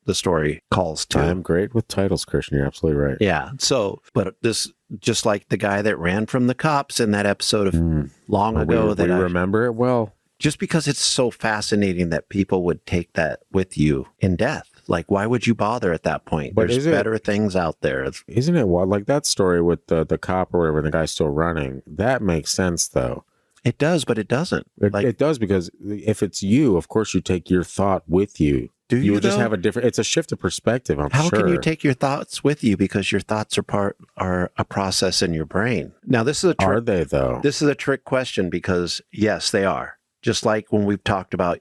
the story calls to. I'm great with titles, Christian. You're absolutely right. Yeah. So, but this, just like the guy that ran from the cops in that episode of long ago. We remember it well. Just because it's so fascinating that people would take that with you in death. Like, why would you bother at that point? But there's better things out there. Isn't it wild? Like that story with the cop or whatever, and the guy's still running. That makes sense, though. It does, but it doesn't. It does, because if it's you, of course, you take your thought with you. Do you just have a different, it's a shift of perspective, I'm How sure. can you take your thoughts with you? Because your thoughts are a process in your brain. Now, this is a trick. Are they, though? This is a trick question because, yes, they are. Just like when we've talked about,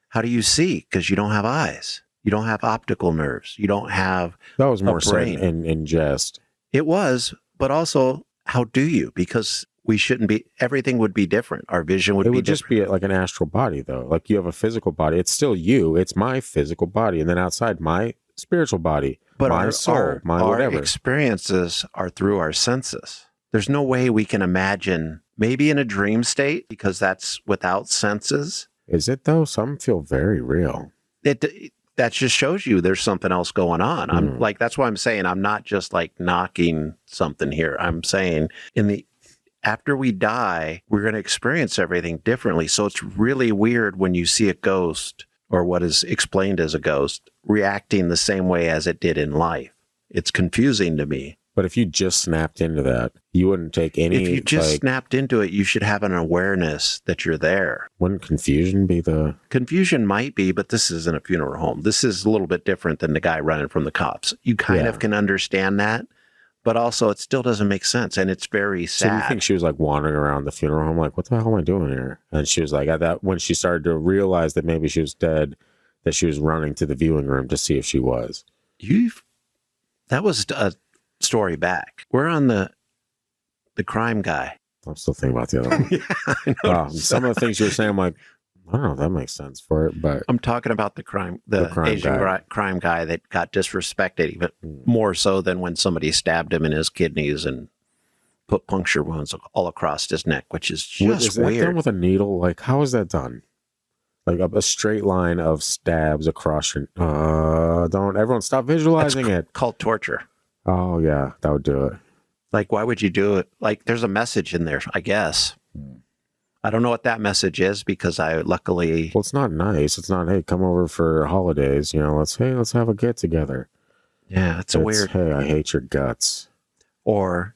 how do you see? Because you don't have eyes. You don't have optical nerves. You don't have That was more a said brain. in jest. It was, but also, how do you? Because we shouldn't be, everything would be different. Our vision would be different. It would just be like an astral body, though. Like you have a physical body. It's still you. It's my physical body. And then outside, my spiritual body, but my soul, my whatever. Our experiences are through our senses. There's no way we can imagine, maybe in a dream state, because that's without senses. Is it, though? Some feel very real. That just shows you there's something else going on. I'm like, that's why I'm saying I'm not just like knocking something here. I'm saying after we die, we're going to experience everything differently. So it's really weird when you see a ghost or what is explained as a ghost reacting the same way as it did in life. It's confusing to me. But if you just snapped into that, you wouldn't take any... If you just snapped into it, you should have an awareness that you're there. Wouldn't confusion be the... Confusion might be, but this isn't a funeral home. This is a little bit different than the guy running from the cops. You kind of can understand that, but also it still doesn't make sense, and it's very sad. So you think she was like wandering around the funeral home like, what the hell am I doing here? And she was like, at that, when she started to realize that maybe she was dead, that she was running to the viewing room to see if she was. That was a story back. We're on the crime guy. I'm still thinking about the other one. Yeah, I know. Some of the things you were saying, I'm like, I don't know if that makes sense for it, but I'm talking about the crime Asian crime guy that got disrespected even more so than when somebody stabbed him in his kidneys and put puncture wounds all across his neck, which is just is that weird. done with a needle? Like, how is that done? Like a straight line of stabs across your... don't everyone stop visualizing it. Called torture. Oh, yeah, that would do it. Like, why would you do it? Like, there's a message in there, I guess. I don't know what that message is because I luckily... Well, it's not nice. It's not, hey, come over for holidays. You know, let's have a get together. Yeah, it's weird. Hey, I hate your guts. Or,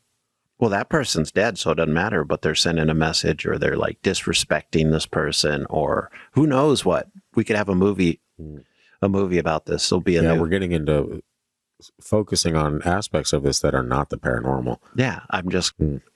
well, that person's dead, so it doesn't matter, but they're sending a message or they're like disrespecting this person or who knows what. We could have a movie about this. It'll be we're getting into focusing on aspects of this that are not the paranormal. Yeah,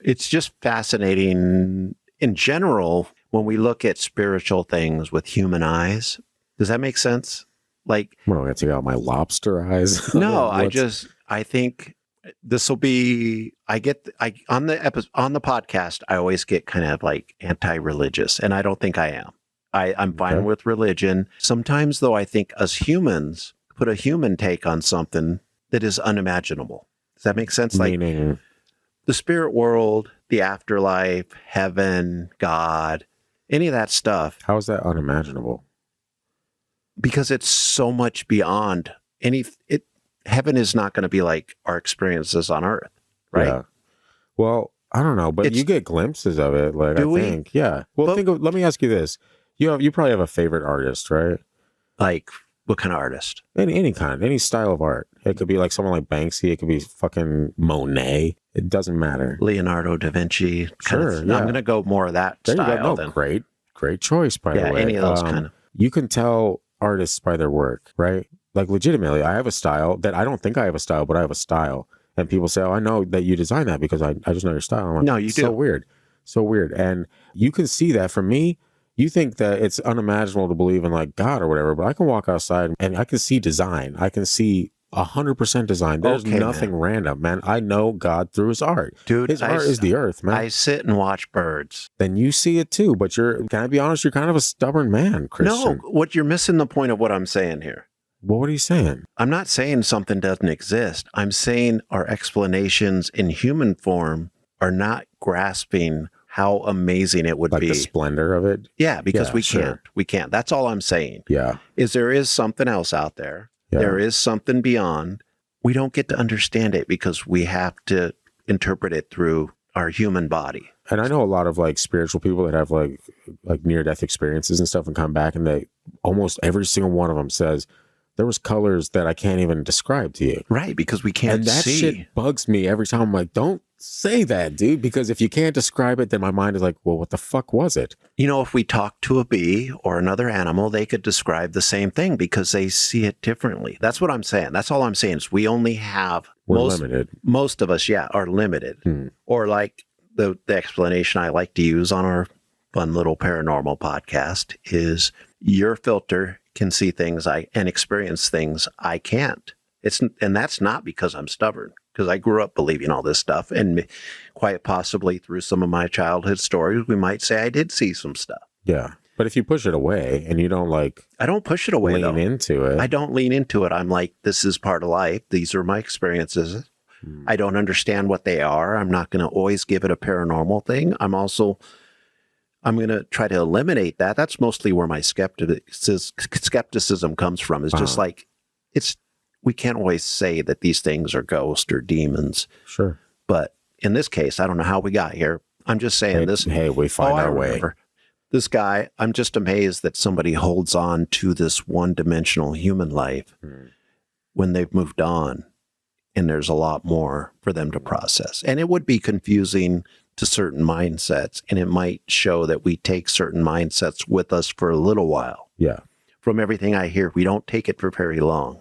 it's just fascinating in general when we look at spiritual things with human eyes. Does that make sense? Like, I'm going to take out my lobster eyes. No, I think this will be, on the podcast, I always get kind of like anti-religious, and I don't think I am. I'm fine with religion. Sometimes though, I think us humans put a human take on something that is unimaginable. Does that make sense? Meaning? Like the spirit world, the afterlife, heaven, God, any of that stuff. How is that unimaginable? Because it's so much beyond heaven is not going to be like our experiences on earth, right? Yeah. Well, I don't know, but you get glimpses of it. Like, I think, yeah. Well, let me ask you this. You probably have a favorite artist, right? Like, what kind of artist? Any kind, any style of art. It could be like someone like Banksy. It could be fucking Monet. It doesn't matter. Leonardo da Vinci. Sure. I'm going to go more of that there style. You go. No, great choice, by the way. Yeah, any of those kind of. You can tell artists by their work, right? Like, legitimately, I have a style that I don't think I have a style, but I have a style. And people say, oh, I know that you designed that because I just know your style. I'm like, no, you do. So weird. And you can see that from me. You think that it's unimaginable to believe in like God or whatever, but I can walk outside and I can see design. I can see 100% design. There's nothing random, man. I know God through his art. Dude, his art is the earth, man. I sit and watch birds. Then you see it too, but can I be honest? You're kind of a stubborn man, Christian. No, you're missing the point of what I'm saying here. Well, what are you saying? I'm not saying something doesn't exist. I'm saying our explanations in human form are not grasping how amazing it would be. Like the splendor of it? Yeah, because we can't. We can't. That's all I'm saying. Yeah. There is something else out there. Yeah. There is something beyond. We don't get to understand it because we have to interpret it through our human body. And I know a lot of like spiritual people that have like near-death experiences and stuff and come back and almost every single one of them says, there was colors that I can't even describe to you. Right, because we can't see. And that shit bugs me every time. I'm like, don't say that, dude, because if you can't describe it, then my mind is like, well, what the fuck was it? You know, if we talk to a bee or another animal, they could describe the same thing because they see it differently. That's what I'm saying. That's all I'm saying is we only have... We're limited. Most of us, are limited. Or like the explanation I like to use on our fun little paranormal podcast is your filter can see things and experience things I can't. And that's not because I'm stubborn, because I grew up believing all this stuff, and quite possibly through some of my childhood stories, we might say I did see some stuff. Yeah, but if you push it away and you don't I don't push it away. Lean into it. I don't lean into it. I'm like, this is part of life. These are my experiences. I don't understand what they are. I'm not going to always give it a paranormal thing. I'm going to try to eliminate that. That's mostly where my skepticism comes from. It's just like, we can't always say that these things are ghosts or demons. Sure. But in this case, I don't know how we got here. I'm just saying this. Hey, we find our way. This guy, I'm just amazed that somebody holds on to this one-dimensional human life when they've moved on, and there's a lot more for them to process. And it would be confusing to certain mindsets, and it might show that we take certain mindsets with us for a little while. Yeah. From everything I hear, we don't take it for very long.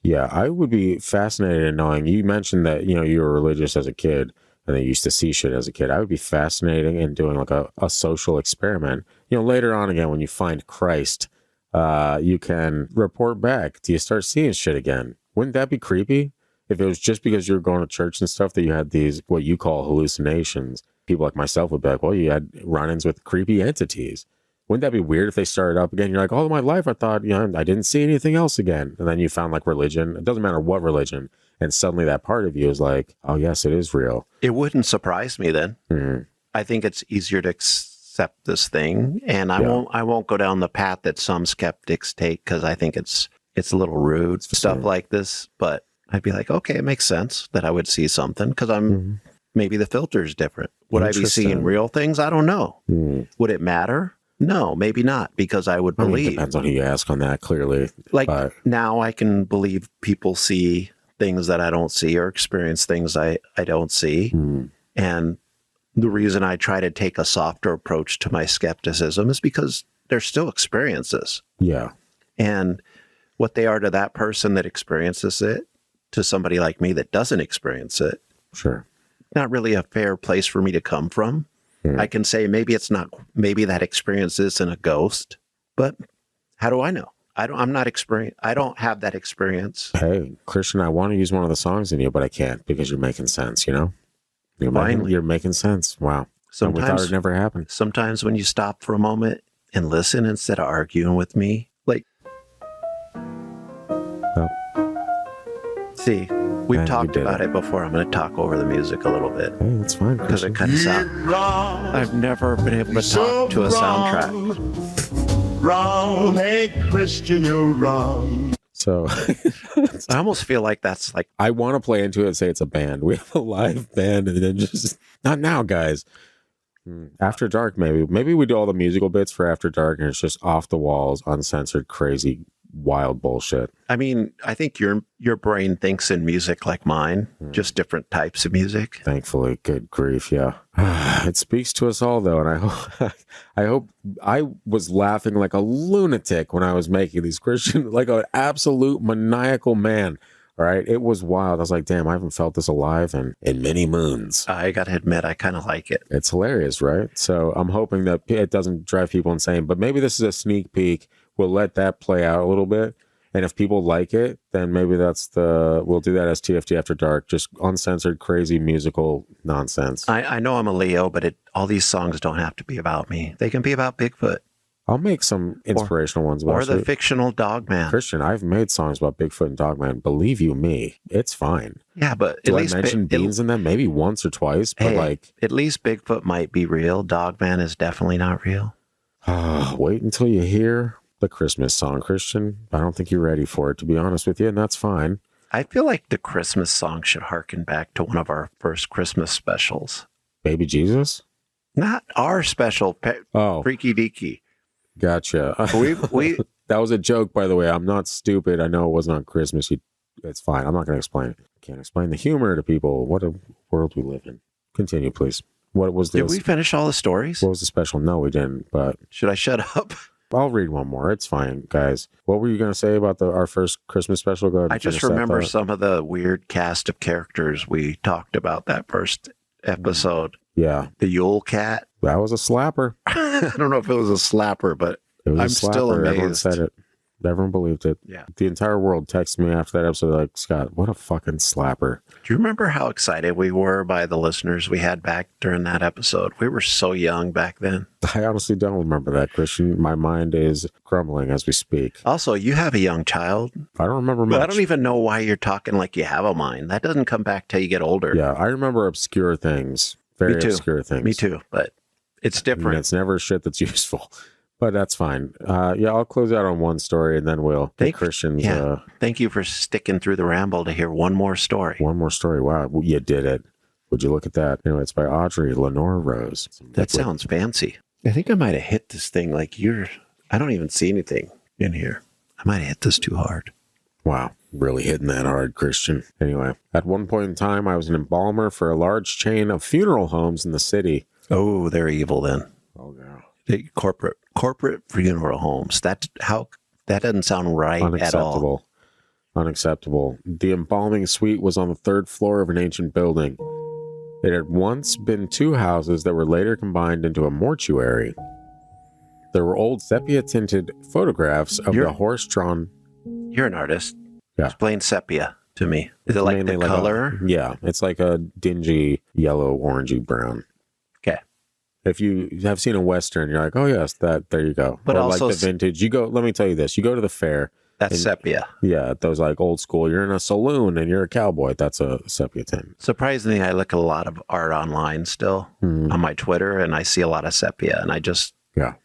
Yeah, I would be fascinated in knowing, you mentioned that, you know, you were religious as a kid and they used to see shit as a kid. I would be fascinating in doing like a social experiment. You know, later on again, when you find Christ, you can report back. Do you start seeing shit again? Wouldn't that be creepy? If it was just because you were going to church and stuff that you had these, what you call hallucinations, people like myself would be like, well, you had run-ins with creepy entities. Wouldn't that be weird if they started up again? You're like, all my life I thought, you know, I didn't see anything else again. And then you found like religion. It doesn't matter what religion. And suddenly that part of you is like, oh, yes, it is real. It wouldn't surprise me then. Mm-hmm. I think it's easier to accept this thing. And I won't go down the path that some skeptics take because I think it's a little rude, stuff like this. But I'd be like, okay, it makes sense that I would see something because maybe the filter is different. Would I be seeing real things? I don't know. Would it matter? No, maybe not, because I would believe. It depends on who you ask on that, clearly. Like, now I can believe people see things that I don't see or experience things I don't see. And the reason I try to take a softer approach to my skepticism is because they're still experiences. Yeah. And what they are to that person that experiences it, to somebody like me that doesn't experience it. Sure. Not really a fair place for me to come from. I can say maybe that experience isn't a ghost, but how do I know? I don't have that experience. Hey, Christian, I want to use one of the songs in you, but I can't because you're making sense, you know? You're making sense. Wow. Sometimes we thought it never happened. Sometimes when you stop for a moment and listen instead of arguing with me, like, see, we've talked about it before. I'm going to talk over the music a little bit. Hey, it's fine. Because it cuts out. I've never been able to talk to a soundtrack. Wrong, hey Christian, you're wrong. So I almost feel like that's like, I want to play into it and say it's a band. We have a live band and then just, not now, guys. After Dark, maybe we do all the musical bits for After Dark and it's just off the walls, uncensored, crazy, wild bullshit. I mean, I think your brain thinks in music like mine, just different types of music. Thankfully, good grief, yeah. It speaks to us all, though, and I hope I was laughing like a lunatic when I was making these Christian, like an absolute maniacal man. All right, it was wild. I was like, damn, I haven't felt this alive in many moons. I got to admit, I kind of like it. It's hilarious, right? So I'm hoping that it doesn't drive people insane, but maybe this is a sneak peek. We'll let that play out a little bit. And if people like it, then maybe we'll do that as TFT After Dark, just uncensored, crazy musical nonsense. I know I'm a Leo, but all these songs don't have to be about me. They can be about Bigfoot. I'll make some inspirational ones. Or the fictional Dogman. Christian, I've made songs about Bigfoot and Dogman. Believe you me, it's fine. Yeah, but do I mention beans in them? Maybe once or twice, but like... At least Bigfoot might be real. Dogman is definitely not real. Wait until you hear the Christmas song, Christian. I don't think you're ready for it, to be honest with you, and that's fine. I feel like the Christmas song should harken back to one of our first Christmas specials. Baby Jesus? Not our special, Freaky Deaky. Gotcha. We That was a joke, by the way. I'm not stupid. I know it wasn't on Christmas. It's fine. I'm not going to explain it. I can't explain the humor to people. What a world we live in. Continue, please. What was this? Did we finish all the stories? What was the special? No, we didn't, but... Should I shut up? I'll read one more. It's fine, guys. What were you going to say about our first Christmas special? Go ahead. I just remember some of the weird cast of characters we talked about that first episode. Yeah. The Yule Cat. That was a slapper. I don't know if it was a slapper, but I'm still amazed. Everyone said it. Everyone believed it. Yeah. The entire world texted me after that episode like, Scott, what a fucking slapper. Do you remember how excited we were by the listeners we had back during that episode? We were so young back then. I honestly don't remember that, Christian. My mind is crumbling as we speak. Also, you have a young child. I don't remember much. But I don't even know why you're talking like you have a mind. That doesn't come back till you get older. Yeah, I remember obscure things. Very obscure things. Me too, but it's different. I mean, it's never shit that's useful. But that's fine. Yeah, I'll close out on one story and then we'll take Christian's. Yeah. Thank you for sticking through the ramble to hear one more story. One more story. Wow, you did it. Would you look at that? Anyway, it's by Audrey Lenore Rose. That sounds fancy. I think I might have hit this thing I don't even see anything in here. I might have hit this too hard. Wow, really hitting that hard, Christian. Anyway, at one point in time, I was an embalmer for a large chain of funeral homes in the city. Oh, they're evil then. Oh, yeah. Corporate funeral homes. That doesn't sound right at all. Unacceptable. The embalming suite was on the 3rd floor of an ancient building. It had once been 2 houses that were later combined into a mortuary. There were old sepia-tinted photographs of the horse-drawn... You're an artist. Yeah. Explain sepia to me. Is it like the color? Yeah, it's like a dingy yellow, orangey brown. Okay. If you have seen a Western, you're like, oh yes, there you go. But or also like the vintage. Let me tell you this. You go to the fair. That's sepia. Yeah, those like old school. You're in a saloon and you're a cowboy. That's a sepia tint. Surprisingly, I look at a lot of art online still on my Twitter, and I see a lot of sepia, and I just... Yeah.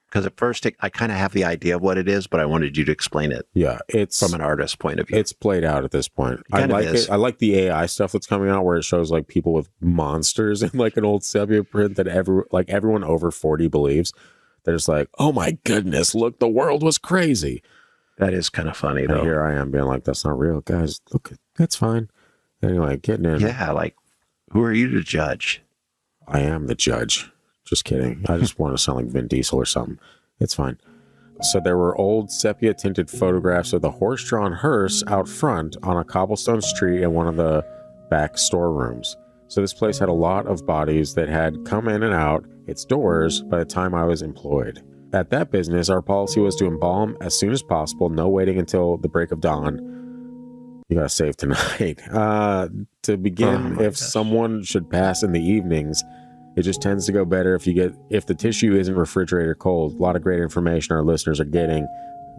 Because at first, I kind of have the idea of what it is, but I wanted you to explain it. Yeah, it's from an artist's point of view. It's played out at this point. I like it. I like the AI stuff that's coming out where it shows like people with monsters in like an old sepia print that everyone over 40 believes. They're just like, oh my goodness, look, the world was crazy. That is kind of funny, though. And here I am being like, that's not real, guys. Look, that's fine. Anyway, getting in. Yeah, like, who are you to judge? I am the judge. Just kidding. I just want to sound like Vin Diesel or something. It's fine. So there were old sepia-tinted photographs of the horse-drawn hearse out front on a cobblestone street in one of the back storerooms. So this place had a lot of bodies that had come in and out its doors by the time I was employed. At that business, our policy was to embalm as soon as possible, no waiting until the break of dawn. You gotta save tonight. To begin, if someone should pass in the evenings, it just tends to go better if the tissue isn't refrigerator cold. A lot of great information our listeners are getting.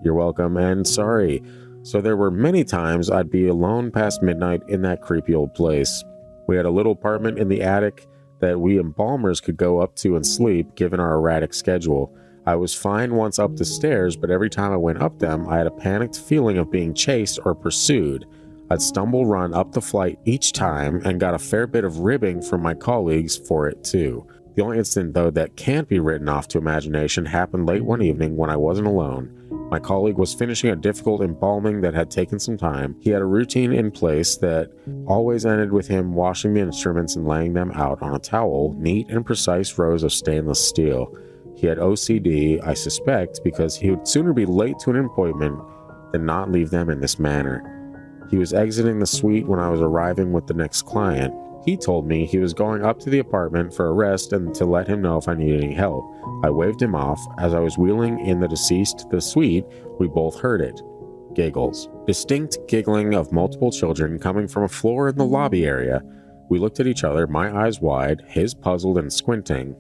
You're welcome and sorry. So there were many times I'd be alone past midnight in that creepy old place. We had a little apartment in the attic that we embalmers could go up to and sleep, given our erratic schedule. I was fine once up the stairs, but every time I went up them, I had a panicked feeling of being chased or pursued. I'd run up the flight each time and got a fair bit of ribbing from my colleagues for it too. The only incident, though, that can't be written off to imagination happened late one evening when I wasn't alone. My colleague was finishing a difficult embalming that had taken some time. He had a routine in place that always ended with him washing the instruments and laying them out on a towel, neat and precise rows of stainless steel. He had OCD, I suspect, because he would sooner be late to an appointment than not leave them in this manner. He was exiting the suite when I was arriving with the next client. He told me he was going up to the apartment for a rest and to let him know if I needed any help. I waved him off. As I was wheeling in the deceased to the suite, we both heard it. Giggles. Distinct giggling of multiple children coming from a floor in the lobby area. We looked at each other, my eyes wide, his puzzled and squinting.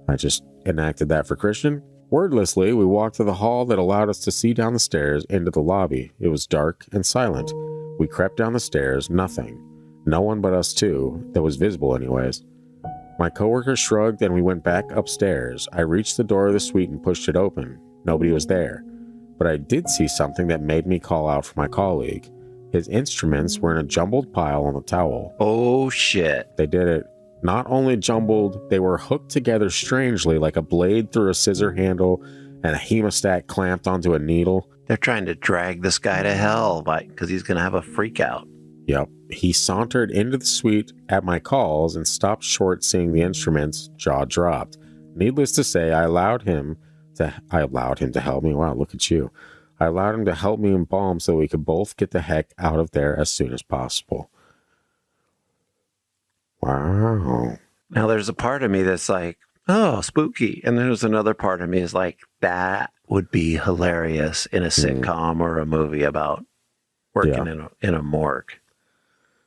I just enacted that for Christian. Wordlessly, we walked to the hall that allowed us to see down the stairs into the lobby. It was dark and silent. We crept down the stairs, nothing. No one but us two, that was visible anyways. My coworker shrugged and we went back upstairs. I reached the door of the suite and pushed it open. Nobody was there. But I did see something that made me call out for my colleague. His instruments were in a jumbled pile on the towel. Oh, shit. They did it. Not only jumbled, they were hooked together strangely like a blade through a scissor handle and a hemostat clamped onto a needle. They're trying to drag this guy to hell because he's going to have a freak out. Yep. He sauntered into the suite at my calls and stopped short seeing the instruments, jaw dropped. Needless to say, I allowed him to help me. Wow, look at you. I allowed him to help me embalm so we could both get the heck out of there as soon as possible. Wow. Now there's a part of me that's like, oh, spooky. And then there's another part of me is like, that would be hilarious in a sitcom or a movie about working in a morgue.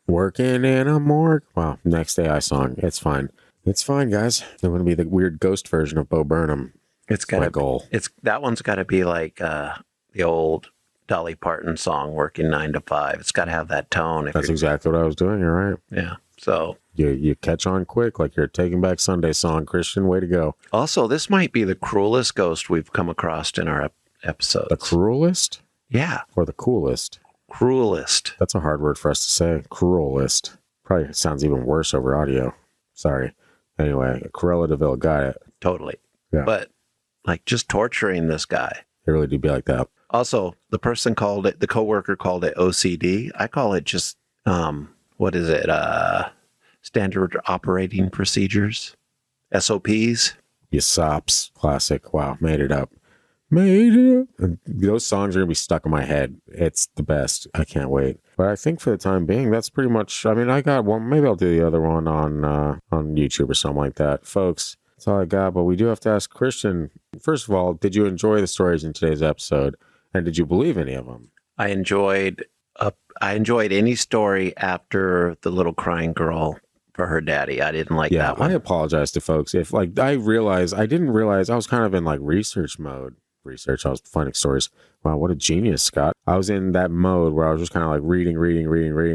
Working in a morgue. Wow. Next AI song. It's fine. It's fine, guys. I'm going to be the weird ghost version of Bo Burnham. It's got my goal. That one's got to be like the old Dolly Parton song, Working 9 to 5. It's got to have that tone. That's exactly what I was doing. You're right. Yeah. So you catch on quick, like your Taking Back Sunday song, Christian. Way to go. Also, this might be the cruelest ghost we've come across in our episodes. The cruelest? Yeah. Or the coolest? Cruelest. That's a hard word for us to say. Cruelest. Probably sounds even worse over audio. Sorry. Anyway, Cruella de Vil got it. Totally. Yeah. But like just torturing this guy. They really do be like that. Also, the coworker called it OCD. I call it just, what is it? Standard operating procedures, SOPs. You sops. Classic. Wow. Made it up. Made it up. And those songs are going to be stuck in my head. It's the best. I can't wait. But I think for the time being, that's pretty much, I mean, I got one. Maybe I'll do the other one on YouTube or something like that. Folks, that's all I got. But we do have to ask Christian, first of all, did you enjoy the stories in today's episode? And did you believe any of them? I enjoyed any story after the little crying girl for her daddy. I didn't like that one. I apologize to folks if I didn't realize I was kind of in like research mode. I was finding stories. Wow, what a genius, Scott. I was in that mode where I was just kind of like reading.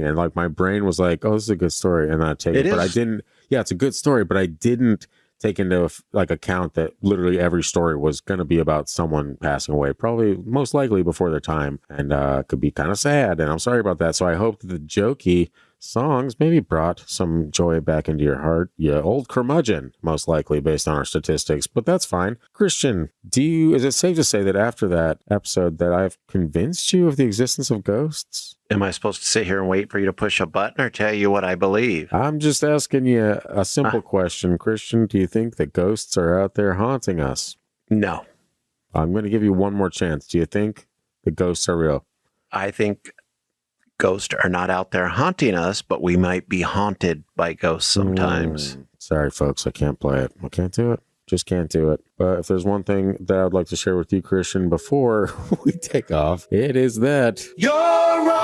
And like my brain was like, oh, this is a good story. And I take it. But I didn't. Yeah, it's a good story, but I didn't take into like account that literally every story was going to be about someone passing away, probably most likely before their time, and could be kind of sad. And I'm sorry about that. So I hope that the jokey songs maybe brought some joy back into your heart. You old curmudgeon, most likely based on our statistics, but that's fine. Christian, is it safe to say that after that episode that I've convinced you of the existence of ghosts? Am I supposed to sit here and wait for you to push a button or tell you what I believe? I'm just asking you a simple question, Christian. Do you think that ghosts are out there haunting us? No. I'm going to give you one more chance. Do you think the ghosts are real? I think ghosts are not out there haunting us, but we might be haunted by ghosts sometimes. Sorry, folks. I can't play it. I can't do it. Just can't do it. But if there's one thing that I would like to share with you, Christian, before we take off, it is that You're wrong.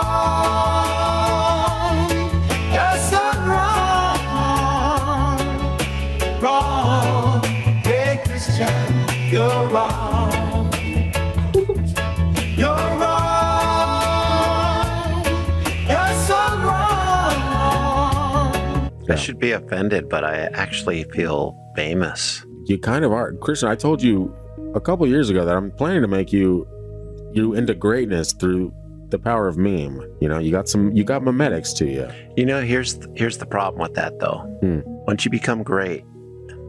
You're so wrong. Wrong. Hey, Christian, you're wrong. You're wrong. You're so wrong. I should be offended, but I actually feel famous. you kind of are. Christian, I told you a couple years ago that I'm planning to make you into greatness through the power of meme. You know, you got memetics to you. You know, here's the problem with that though. Once you become great,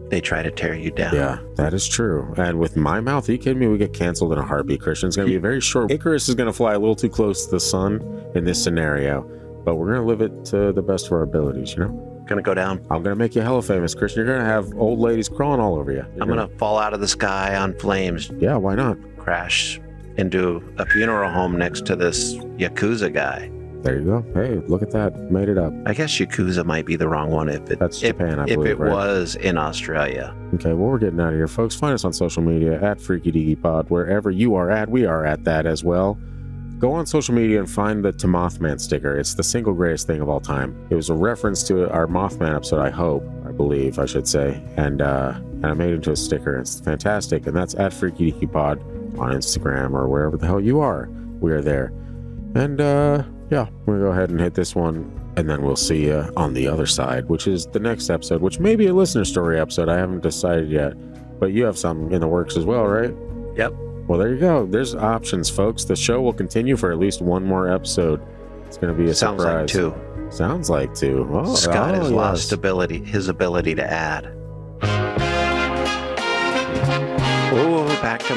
they try to tear you down. Yeah, that is true. And with my mouth, are you kidding me? We get canceled in a heartbeat, Christian. It's going to be very short. Icarus is going to fly a little too close to the sun in this scenario, but we're going to live it to the best of our abilities, you know? Gonna go down. I'm going to make you hella famous, Christian. You're going to have old ladies crawling all over you. I'm going to fall out of the sky on flames. Yeah, why not? Crash into a funeral home next to this Yakuza guy. There you go. Hey, look at that. Made it up. I guess Yakuza might be the wrong one That's Japan, I believe, if it right? was in Australia. Okay, well, we're getting out of here, folks. Find us on social media at Freaky Deaky Pod. Wherever you are at, we are at that as well. Go on social media and find the To Mothman sticker. It's the single greatest thing of all time. It was a reference to our Mothman episode, I believe, I should say. And I made it into a sticker. It's fantastic. And that's at Freaky Deaky Pod on Instagram or wherever the hell you are. We are there. And yeah, we'll go ahead and hit this one. And then we'll see you on the other side, which is the next episode, which may be a listener story episode. I haven't decided yet. But you have some in the works as well, right? Yep. Well, there you go. There's options, folks. The show will continue for at least one more episode. It's going to be a surprise. Sounds like two. Oh, Scott has lost yes. his ability to add. Oh, back to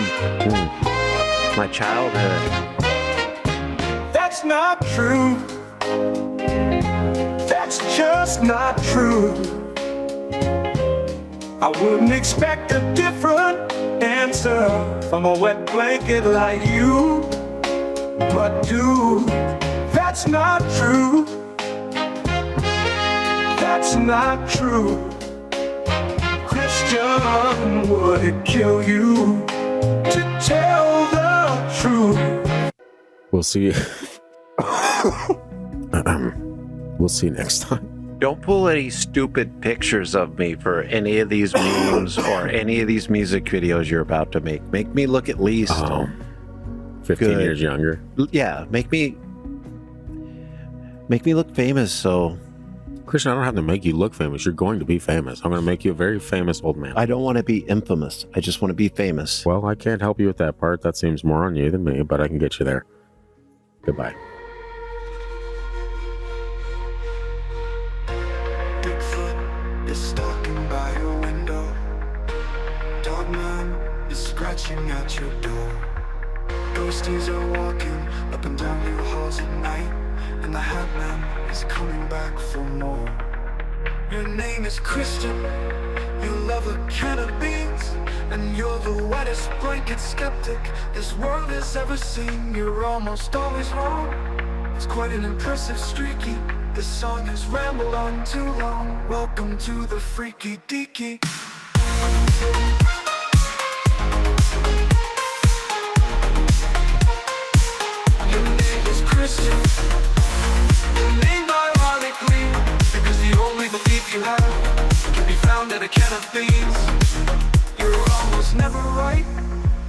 my childhood. That's not true. That's just not true. I wouldn't expect a different answer from a wet blanket like you. But dude, that's not true. That's not true. Christian would kill you to tell the truth. We'll see you. We'll see you next time. Don't pull any stupid pictures of me for any of these memes or any of these music videos you're about to make. Make me look at least 15 years younger. Yeah, make me look famous. So, Christian, I don't have to make you look famous. You're going to be famous. I'm going to make you a very famous old man. I don't want to be infamous. I just want to be famous. Well, I can't help you with that part. That seems more on you than me, but I can get you there. Goodbye. Bigfoot is stalking by your window. scratching at your door. Ghosties are walking up and down your halls at night, and the hat man is coming back for more. Your name is Kristen, you love a can of beans, and you're the wettest blanket skeptic this world has ever seen. You're almost always wrong, it's quite an impressive streaky. This song has rambled on too long. Welcome to the freaky deaky. Your name is Christian, your name ironically, because the only belief you have can be found at a can of beans. You're almost never right,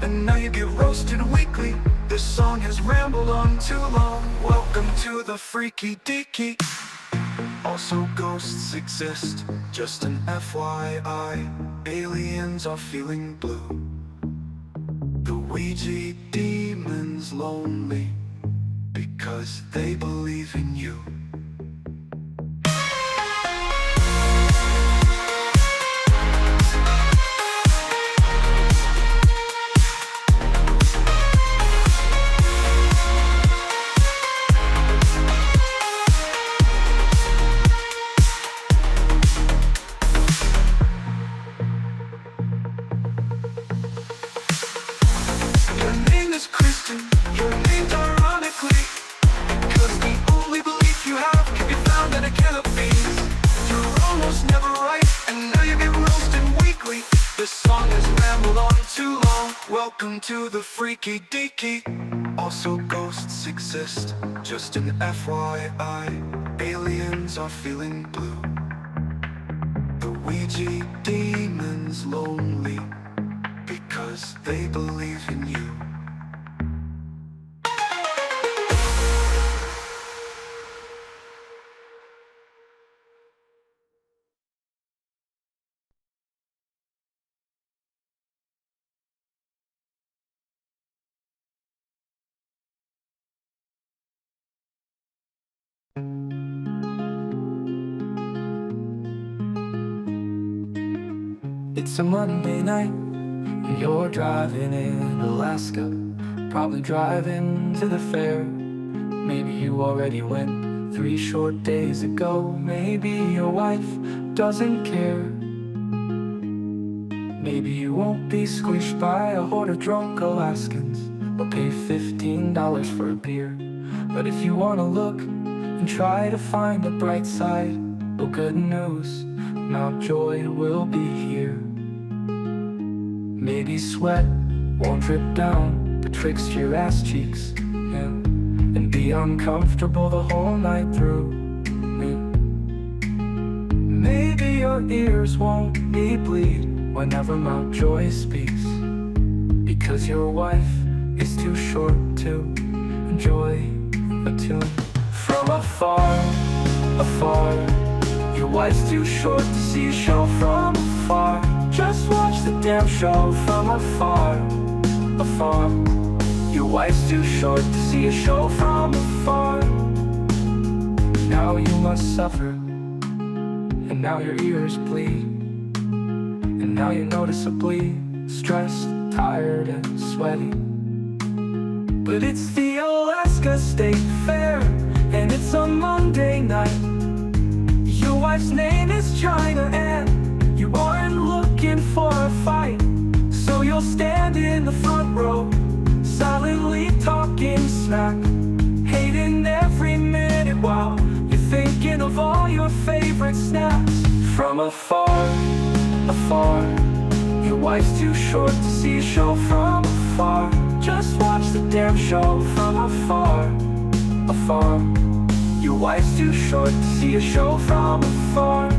and now you get roasted weekly. This song has rambled on too long. Welcome to the freaky deaky. Also ghosts exist, just an FYI. Aliens are feeling blue. The Ouija demon's lonely because they believe in you. Welcome to the freaky deaky. Also ghosts exist, just an FYI. Aliens are feeling blue. The Ouija demon's lonely because they believe in you. It's a Monday night, and you're driving in Alaska, probably driving to the fair. Maybe you already went 3 short days ago. Maybe your wife doesn't care. Maybe you won't be squished by a horde of drunk Alaskans or pay $15 for a beer. But if you wanna look and try to find the bright side, well, good news, Mount Joy will be here. Maybe sweat won't drip down betwixt your ass cheeks, and be uncomfortable the whole night through. Maybe your ears won't be bleed whenever Mount Joy speaks, because your wife is too short to enjoy a tune. From afar, afar, your wife's too short to see a show from afar. Just watch the damn show from afar, afar. Your wife's too short to see a show from afar. Now you must suffer, and now your ears bleed, and now you're noticeably stressed, tired, and sweaty. But it's the Alaska State Fair, and it's a Monday night. Your wife's name is China, and you aren't looking for a fight. So you'll stand in the front row, silently talking smack, hating every minute while you're thinking of all your favorite snacks. From afar, afar, your wife's too short to see a show from afar. Just watch the damn show from afar, afar. Your wife's too short to see a show from afar.